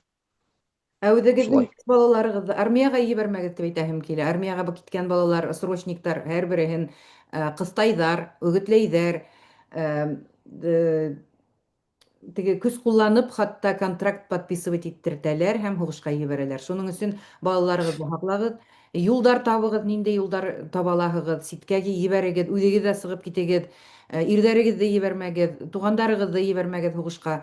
Үҙегеҙҙең балаларығыҙҙы армияға ебәрмәгеҙ тип әйтәһем килә. Армияға киткән балалар, срочниктар, һәр береһен ҡыҫтайҙар, өгөтләйҙәр, теге көс ҡулланып, хатта контракт подписывать иттерәләр һәм һуғышҡа ебәрәләр. Шуның өсөн балаларығыҙҙы һаҡлағыҙ. Юлдар табығыҙ, ниндәй юлдар табалаһығыҙ, ситкә ебәрегеҙ, үҙегеҙ ҙә сығып китегеҙ, ирҙәрегеҙҙе ебәрмәгеҙ, туғандарығыҙҙы ебәрмәгеҙ һуғышҡа.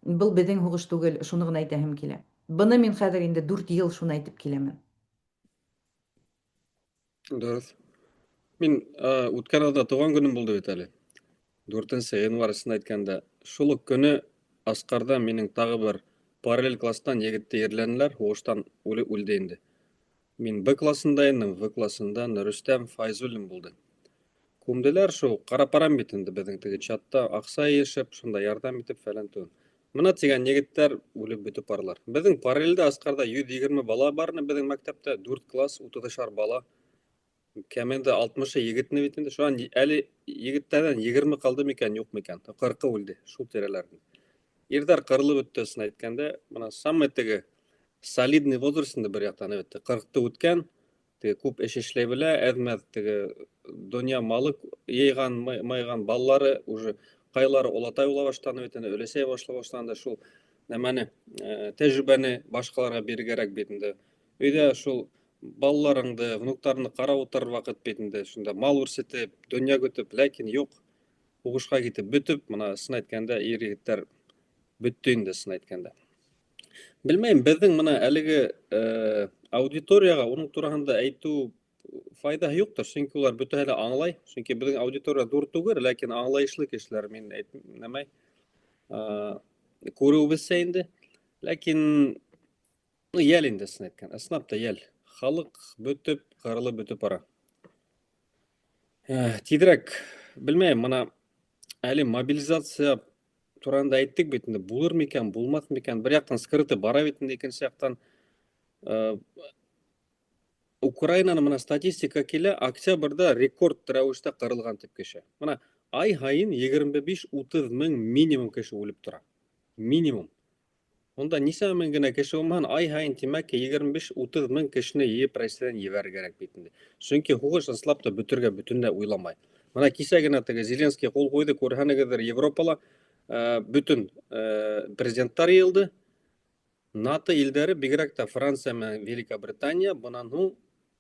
Был беҙҙең һуғыш түгел, шуны ғына әйтәһем килә. Быны мин хәҙер инде 4 йыл шуны әйтеп киләмен. Дөрөҫ. Мин үткән аҙда тыуған көнөм булды бит әле. 4 январь әйткәндә. Шул ук көнө Асҡарҙа минең тағы бер параллель кластан егетте ерләнеләр, һуғыштан үлде инде. Мин Б классында инем, В классында Рөстәм Файзуллин булды. Күмделәр шул, ҡарапарам бит инде беҙҙең теге чатта, аҡса йышып, шунда ярҙам итеп фәлән түгел. Мына тигән егеттәр үлеп бөтөп барылар. Беҙҙең параллелдә Асҡарҙа 120 бала барны, беҙҙең мәктәптә 4 класс, 30 бала. Кәмендә 60 егетне бит инде. Шуан әле егеттәрҙән 20 ҡалды микән, юҡ микән? 40 үлде, шул тирәләрдә. Ирҙәр ҡырылып бөттө, ысын әйткәндә, мына самый теге солидный возрастында бер яҡтан, 40-ты үткән, теге күп эш эшләй белә, әҙмәҙ теге донъя малы йыйған, майған баллары уже ҡайлары олатай була башланы бит инде, өләсәй башланы, шул нәмәне, тәжрибәне башҡаларға биргәрәк бит инде. Өйҙә шул балаларыңды, внуктарыңды ҡарап ултырыр ваҡыт бит инде, шунда мал үрсетеп, донъя көтөп, ләкин юҡ, һуғышҡа китеп бөтөп, мына ысын әйткәндә ир-егеттәр бөттө инде, ысын әйткәндә. Белмәйем, беҙҙең мына әлеге аудиторияға уның тураһында әйтеү файдаһы юҡтыр, сөнки улар бөтәһе лә аңлай, сөнки беҙҙең аудитория ҙур түгел, ләкин аңлайышлы кешеләр, мин әйтмәй, күреүебеҙсә инде, ләкин йәл инде, ысын әйткәндә, ысынлап та йәл. Халыҡ бөтөп, ҡырылып бөтөп бара. Тиҙерәк, белмәйем, мына әле мобилизация тураһында әйттек бит инде, булыр микән, булмаҫ микән, бер яҡтан скрыты бара бит инде, икенсе яҡтан Украинаның мына статистика килә, октябрҙа рекорд рәүештә ҡырылған тип кеше. Мына ай һайын 25-30 мең минимум кеше үлеп тора. Минимум. Унда нисә мең генә кеше булмаһын, ай һайын тимәк 25-30 мең кешене йыйып Рәсәйҙән ебәргәрәк бит инде. Сөнки һуғыш ысынлап та бөтөргә бөтөнләй уйламай. Мына кисә генә теге Зеленский ҡул ҡуйҙы, күрһәнегеҙҙер, Европала бөтөн президенттар йыйылды. НАТО илдәре, бигерәк тә Франция менән Великобритания бынан һуң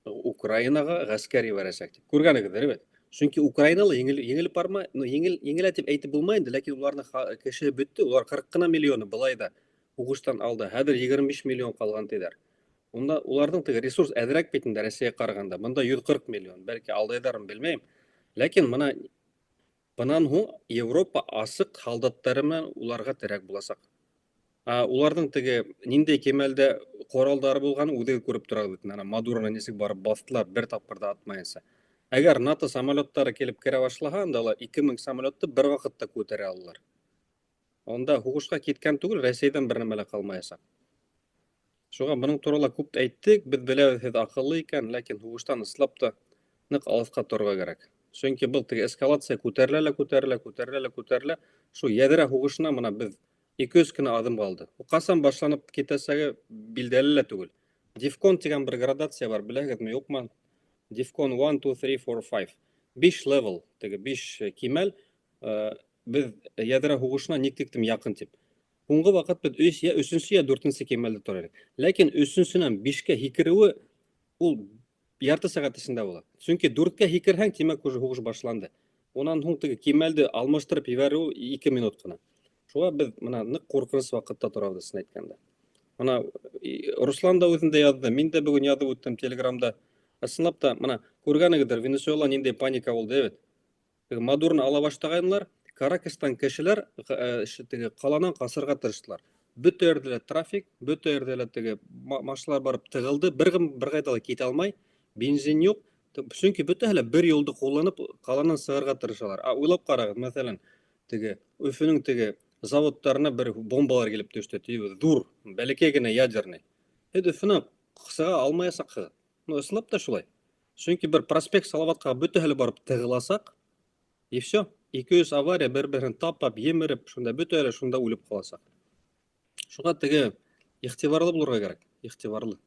Украинаға ғәскәр ебәрәсәк дип. Күргәнегеҙҙер бит. Сөнки Украинала еңелеп бармай, еңелә тип әйтеп булмай инде, ләкин уларның кеше бөттө, улар 40 миллионы былай да һуғыштан алды. Хәҙер 25 миллион ҡалған тиҙәр. Унда уларҙың теге ресурс әҙерәк бит инде Рәсәйгә ҡарағанда. Бында 140 миллион, бәлки алдайҙарын белмәйем. Ләкин бынан һуң Европа асыҡ һалдаттары менән уларға терәк буласаҡ. Улардың теге ниндәй кемәлдә коралдары булганын үзе күреп тора бит. Ана Мадуроны ничек барып бастылар, бер тапкыр да атмаенса. Әгәр НАТО самолетлары килеп керә башлаһа, анда алар 2000 самолетты бер вакытта күтәрә алалар. Онда һугышка киткән түгел, Россиядән бер нәмә лә калмаячак. Шуңа моның турында күп әйттек, без беләбез, һез акыллы икән, ләкин һугыштан ислап та нык алыска торырга кирәк. Чөнки был теге эскалация күтәрелә. Шу ядрә һугышына мына без 200 кенә адым калды. У касан башланып китәсәге билдәле лә түгел. Дивкон дигән бер градация бар, беләгезме, юкмы? Дивкон 1, 2, 3, 4, 5. 5 level, теге 5 кимәл, без ядрә һугышына ник тиктем якын тип. Һуңгы вакыт без я 3-нче, я 4-нче кимәлдә тора идек. Ләкин 3-нченнән 5-кә һикерүе ул ярты сәгать эчендә була. Чөнки 4-кә һикерһәң, тимәк уже һугыш башланды. Онан һуң теге кимәлде алмаштырып ебәрү 2 минут кына. Шуңа без мына нык куркыныч вакытта торабыз, исен әйткәндә. Мына Руслан да үзендә язды, мин дә бүген язып үттем Телеграмда. Ысынлап та, мына күргәнегездер, Венесуэла ниндәй паника булды, бит. Мадурны ала баштаганнар, Каракастан кешеләр теге каланан касырга тырыштылар. Бөтә ердә трафик, бөтә ердә теге машиналар барып тыгылды, бер кайда да китә алмай, бензин юк. Чөнки бөтәһе бер юлды кулланып каланан сыгарга тырышалар. Уйлап карагыз, мәсәлән, теге Өфөнең теге заводтарына бер бомбалар килеп төште, зур, бәләкәй генә ядерный. Өфөнең кысыга алмаячак. Ысынлап та шулай. Чөнки бер проспект Салаватка бөтәһе барып тыгыласак, и все. 200 авария бер-берен тапап, емереп, шунда бөтәһе шунда үлеп каласак. Шуңа теге игътибарлы булырга кирәк, игътибарлы.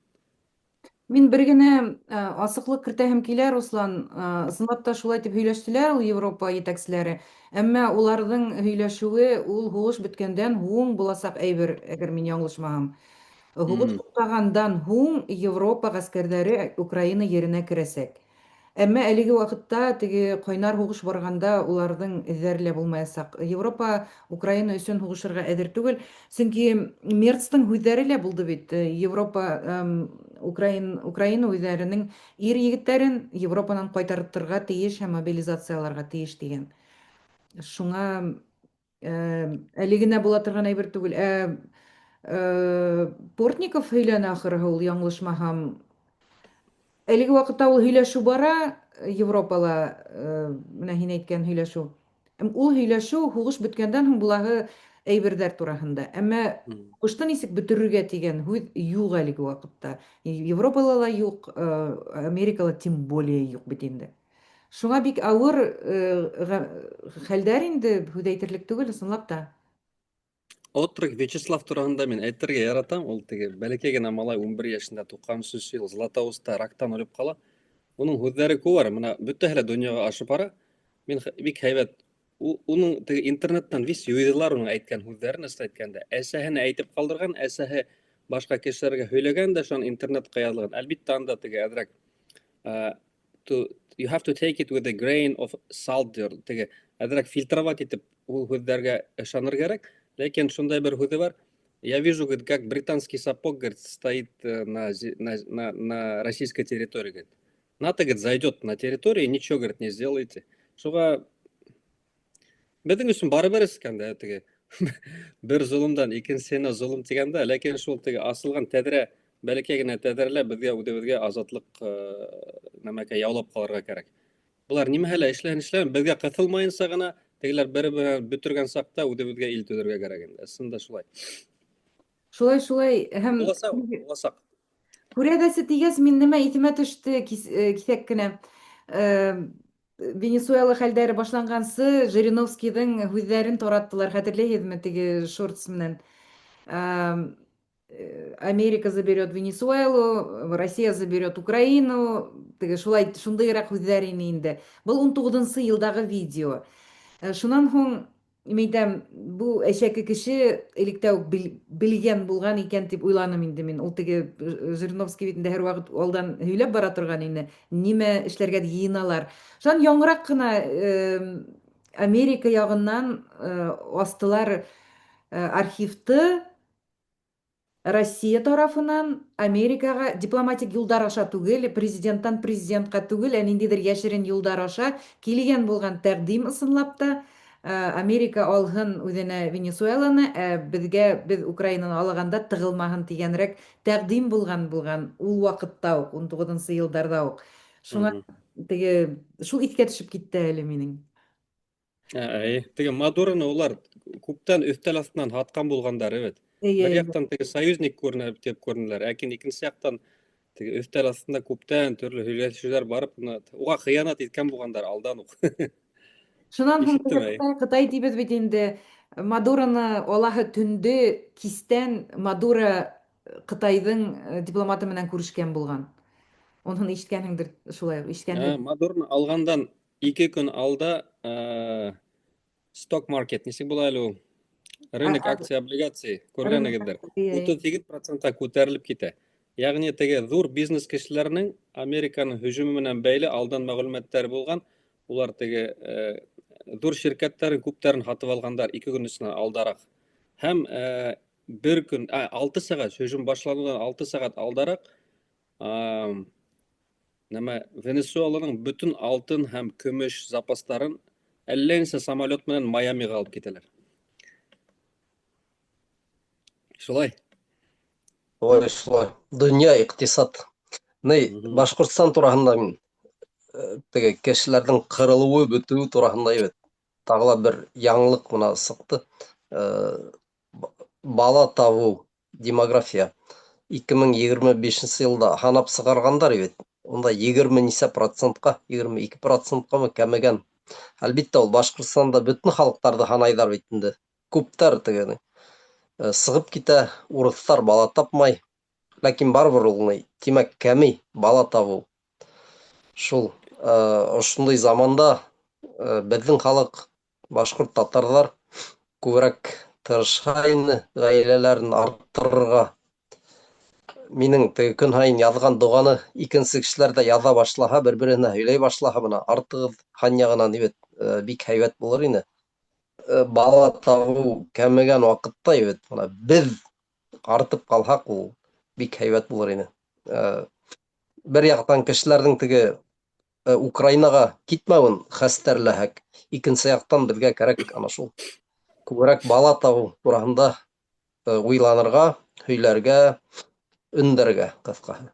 Мин бер генә асыклык кертәһем килә, Руслан. Ысынлап та шулай дип һөйләштеләр ул Европа җитәкчеләре. Әмма уларның һөйләшүе ул һугыш беткәндән һуң буласак әйбер, әгәр мин яңлышмаһам. Һугыш туктагандан һуң Европа гаскәрләре Украина еренә керәсәк. Әмма әлеге вакытта теге кайнар һугыш барганда уларның эҙҙәре лә булмаячак. Европа Украина өсөн һугышырга әҙер түгел, сөнки Мерцтың һүҙҙәре лә булды бит. Европа Украина үҙҙәренең ир егеттәрен Европанан ҡайтартырға тейеш һәм мобилизацияларға тейеш дигән. Шуңа әле генә була торган әйбер түгел. Портников һөйләнә ахыры, ул яңлышмаһам. Әлеге вакытта ул һөйләшү бара Европала, менә һин әйткән һөйләшү. Ул һөйләшү һугыш беткәндән һуң булагы әйберҙәр тураһында. Әммә һугышты нисек бөтөрөргә тигән һүҙ юҡ әлеге ваҡытта. Европала ла юҡ, Америкала тем более юҡ бит инде. Шуңа бик ауыр хәлдәр инде, һүҙ әйтерлек түгел, ысынлап та. Отрок Вячеслав тураһында мин әйтергә яратам. Ул теге бәләкәй генә малай 11 яшендә 93 ел Златоустта рактан үлеп кала. Уның һүҙҙәре күп, менә бөтәһе лә донъяға ашып бара. Мин бик һәйбәт. Уның теге интернеттан вис юйдылар уның әйткән һүҙҙәрен, әйткәндә. Әсәһенә әйтеп ҡалдырған, әсәһе башҡа кешеләргә һөйләгән дә, шуны интернетҡа яҙылған. Әлбиттә, анда теге әҙерәк you have to take it with a grain of salt, теге әҙерәк фильтровать итеп ул һүҙҙәргә ышаныр кәрәк. Ләкин шундай бер һүҙе бар. Я вижу, как британский сапог, стоит на российской территории. НАТО, зайдет на территорию, ничего, не сделайте. Шуға беҙҙең өсөн барыбер икән теге бер золомдан икенсеһенә золом тигәндә, ләкин шул теге асылған тәҙрә, бәләкәй генә тәҙрәлә беҙгә үҙебеҙгә азатлыҡ нәмәкә яулап ҡалырға кәрәк. Былар нимәһе лә эшләһен, беҙгә ҡыҫылмайынса ғына тегеләр бер-берен бөтөргән саҡта үҙебеҙгә ил төҙөргә кәрәк инде. Ысында шулай. Шулай һәм Буласаҡ. Күрәҙәсе тигәс, мин нимә иҫемә төштө киҫәк кенә. Венесуэла хәлдәре башланғансы Жириновскийҙың һүҙҙәрен тараттылар, хәтерләйһеҙме, теге Шортс менән. Америка заберет Венесуэлу, Россия заберет Украину, теге шундайыраҡ һүҙҙәр ине инде. Был 19-нсы йылдағы видео. Шунан һуң Мейдәм, бу әшәке кеше электә үк белгән булган икән дип уйланым инде мин. Ул теге Жириновский бит инде һәр вакыт алдан һөйләп бара торган инде. Нимә эшләргә йыйыналар. Шунан яңыраҡ кына Америка яғынан астылар архивты Россия тарафынан Америкаға дипломатик юлдар аша түгел, президенттан президентка түгел, ниндидер яшерен юлдар аша килгән булган тәҡдим, ысынлап та. Америка алһын үзенә Венесуэланы, без Украинаны алаганда тыгылмаһын дигәнрәк тәкъдим булган ул вакытта ук 19 елларда ук. Шуңа Мгм. шул искә төшеп китте әле минең. Теге Мадуроны улар күптән өстәл астынан һаткан булгандар, evet. Әйе, Бер әйе. яктан теге союзник күренеп дип күренделәр, ләкин икенче яктан теге өстәл астында күптән төрле һөйләшүләр барып, уга хыянат иткән булгандар алдан ук. Шунан һуң Ишеттем, Кытай дибез бит инде. Мадуроны алаһы төндө кистән Мадуро Кытайдың дипломаты менән күрешкән булган. Онһын ишеткәнһеңдер, шулай ишеткәнһең. Мадуроны алгандан 2 көн алда сток маркет нисек була әле ул? Рынок акция облигаций күргәнегездер. Әйе, әйе. 38%-ка күтәрелеп китә. Ягъни теге зур бизнес кешеләрнең Американың һөҗүме менән бәйле алдан мәгълүматлар булган. Улар теге зур şirkәтләрен күптәрен һатып алгандар 2 көн эченнән алдарак. Һәм 1 көн 6 сәгать һөҗүм башланудан 6 сәгать алдарак Венесуэланың бөтен алтын һәм көмеш запастарын әллә нисә самолет менән Майамига алып китәләр. Шулай. Ой, шулай. Дөнья иктисад. Башкортстан тураһында мин теге кешеләрнең кырылуы, бөтүе тураһында әйбәт. Тагыла бер яңлык мына сыкты. Бала табу, демография. 2025 елда һанап сыгаргандар әйбәт. Онда 20 нисә процентка, 22%ка мы кәмегән. Әлбиттә, ул Башкортстанда бөтен халыктарды һанайдар бит инде. Күптәр тегене. Сыгып китә, урыслар бала тапмай. Ләкин барыбер ул тимәк кәми бала табу. Шул ошондой заманда безнең халык, башкорт татарлар күбрәк тырышка инде гаиләләрен арттырырга. Минең теге көн һайын язган дуганы икенче кешеләр дә яза башлаһа, бер-беренә һөйләй башлаһа, бына артыгыз хан ягынан дибет, бик һәйбәт булыр ине. Бала табу кәмегән вакытта ибет, бuna без артып калсак, ул бик һәйбәт булыр ине. Бер яктан кешеләрнең теге Украинага китмәвен хәстәрләһәк, икенче яктан безгә кирәк ана шул күбрәк бала табу тураһында уйланырга, һөйләргә, өндәргә, кыскаһы.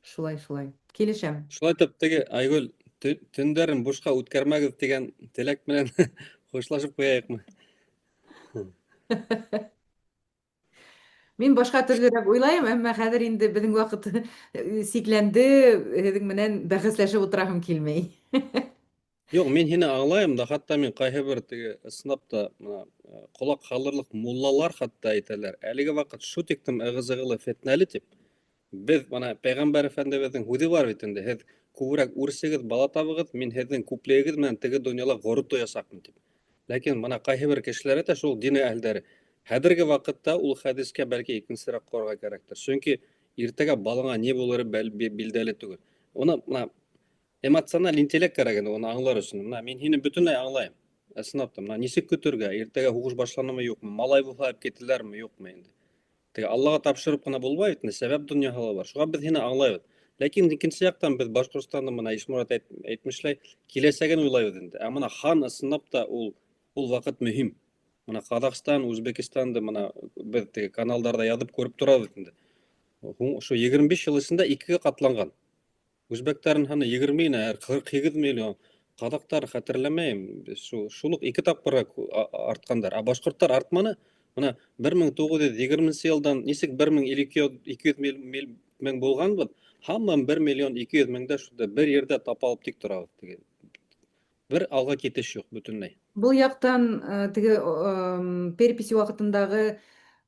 Шулай. Килешәм. Шулай итеп, теге Айгөл төндәрен бушка үткәрмәгез дигән теләк белән хушлашып куяйыкмы? Мин башка төрлерәк уйлайм, әмма хәзер инде безнең вакыт сикләнде, һеҙҙең менән бәхәсләшеп ултыраһым килмәй. Юк, мин һине аңлайым да, хатта мин кайһы бер теге ысынапта ҡолаҡ һалырлык муллалар хатта әйтәләр. Әлеге вакыт шу тиктем ыгы-зыгылы фетнәле тип. Без бана Пәйғәмбәр Әфәндебеҙҙең һүҙе бар бит инде, һеҙ күберәк үрсегеҙ, бала табығыҙ, мин һеҙҙең күплегегеҙ менән теге донъяла ғорур тоясаҡмын тип. Ләкин бына ҡайһы бер кешеләр әйтә, шул дине әһелдәре. Хәҙерге ваҡытта ул хәдискә бәлки икенсерәк ҡарарға кәрәктер. Сөнки иртәгә балаңа ни булыры билдәле түгел. Уны эмоциональ интеллект кәрәк инде, уны аңлар өсөн. Мин һине бөтөнләй аңлайым. Ысынлап та, нисек көтөргә, иртәгә һуғыш башланымы, юҡмы, малай булһа алып китәләрме, юҡмы инде. Теге Аллаға тапшырып кына булмай бит, сәбәп донъяһы ла бар. Шуға беҙ һине аңлайбыҙ. Ләкин икенсе яҡтан беҙ Башҡортостандың бына Ишмурат әйтмешләй, киләсәген уйлайбыҙ инде. Ә бына хан ысынлап та ул ваҡыт мөһим. Бына Ҡаҙағстан, Үзбекистанды бына беҙ теге каналдарда яҙып күреп торабыҙ инде. Ошо 25 йыл эсендә 2-гә ҡатланған. Үзбәктәрен һаны 20 ине, 48 миллион. Ҡаҙаҡтар хәтерләмәйем, шул уҡ 2 тапҡырға артҡандар. Ә башҡорттар артманы. Бына 1920 йылдан нисек 1200 мең булғанбыҙ, һаман 1,2 меңдә шунда бер ерҙә тапалып тик торабыҙ. Бер алға китеш юҡ бөтөнләй. Был яҡтан теге переписи ваҡытындағы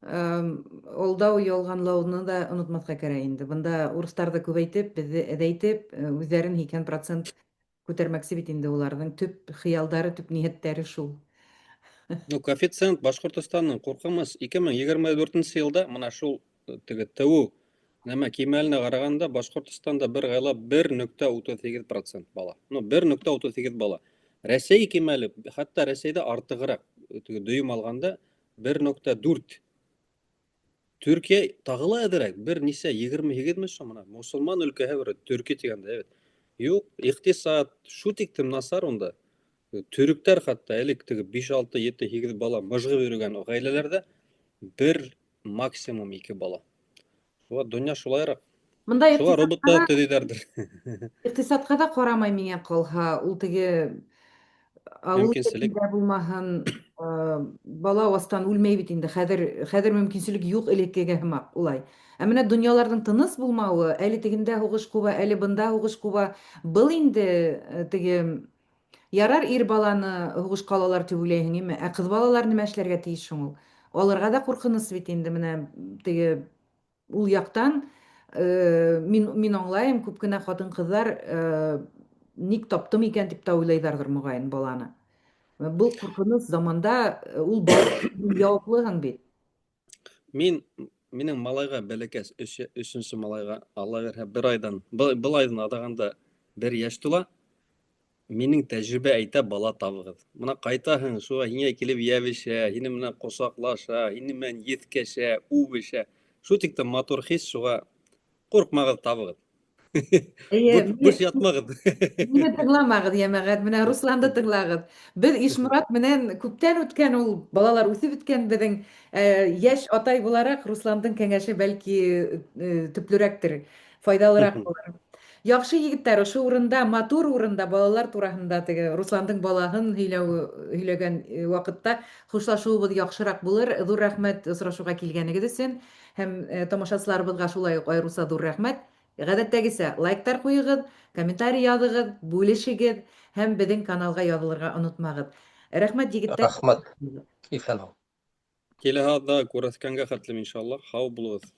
алдау, ялғанлауны да онотмаҫҡа кәрәк инде. Бында урыстарҙы күбәйтеп, беҙҙе әҙәйтеп, үҙҙәрен 80% күтәрмәксе бит инде уларҙың төп хыялдары, төп ниәттәре шул. Коэффициент Башҡортостандың ҡурҡыныс 2024 йылда мына шул теге тыуыу кимәленә ҡарағанда Башҡортостанда бер ғаилә 1,38% бала. 1,38 бала. Рәсәй кимәле, хатта Рәсәйҙә артығыраҡ, дөйөм алғанда 1,4. Төркиә тағы ла әҙерәк, бер нисә 28 шо, мусулман өлкәһе бер Төркиә тигәндә, Юҡ, иҡтисад шу тиктем насар унда. Түріктер хатта әлік тігі 5, 6, 7, 8 бала мыжғып өрген ғайлелерді бір максимум 2 бала. Шуға дүния шулайырақ. Мында Шуға роботта төдейдердір. иктисадка да карамай миңа калһа, ул теге авыл Мөмкинселек. ерендә булмаһын, бала астан үлмәй бит инде. Хәзер мөмкинселек юк элеккегә һымак улай. Ә менә дөньяларның тыныс булмавы, әле тегендә һугыш куба, әле бында һугыш куба, был инде теге ярар ир баланы һугышка алалар дип уйлайһың име? Ә кыз балалар нимә эшләргә тиеш шуң ул? Аларга да куркыныс бит инде менә теге ул яктан мин аңлайм, күп кенә хатын-кызлар ник таптым икән дип тә уйлайҙарҙыр моғайын баланы. Был ҡурҡыныс заманда ул бала яуаплыһың бит. Минең малайға бәләкәс, 3-нче малайға Алла бирһә бер айдан, был айдан адағанда 1 йәш тула. Минең тәҗрибә әйтә, бала табығыҙ. Мына ҡайтаһың, шуға һиңә килеп йәбешә, һине менән ҡосаҡлаша, һине менән еҫкәшә, үбешә. Шу тиктән матур хис, шуға ҡурҡмағыҙ, табығыҙ. Буш ятмағыҙ. Мине тыңламағыҙ, йәмәғәт, менә Русланды тыңлағыҙ. Беҙ Ишморат менән күптән үткән ул балалар үҫеп бөткән беҙҙең йәш атай булараҡ Русландың кәңәше бәлки төплөрәктер, файҙалыраҡ булыр. Яҡшы егеттәр, ошо урында, матур урында балалар тураһында теге Русландың балаһын һөйләгән ваҡытта хушлашыуыбыҙ яҡшыраҡ булыр. Ҙур рәхмәт осрашыуға килгәнегеҙ өсөн һәм тамашасыларыбыҙға шулай уҡ айырыуса ҙур рәхмәт. Ғәҙәттәгесә лайктар ҡуйығыҙ, комментарий яҙығыҙ, бүлешегеҙ һәм беҙҙең каналға яҙылырға онотмағыҙ. Рәхмәт егеттәр. Рәхмәт. Иҫән һау. Киләһе аҙҙа күрәҫкәнгә хәтлем иншаллах. Һау булығыҙ.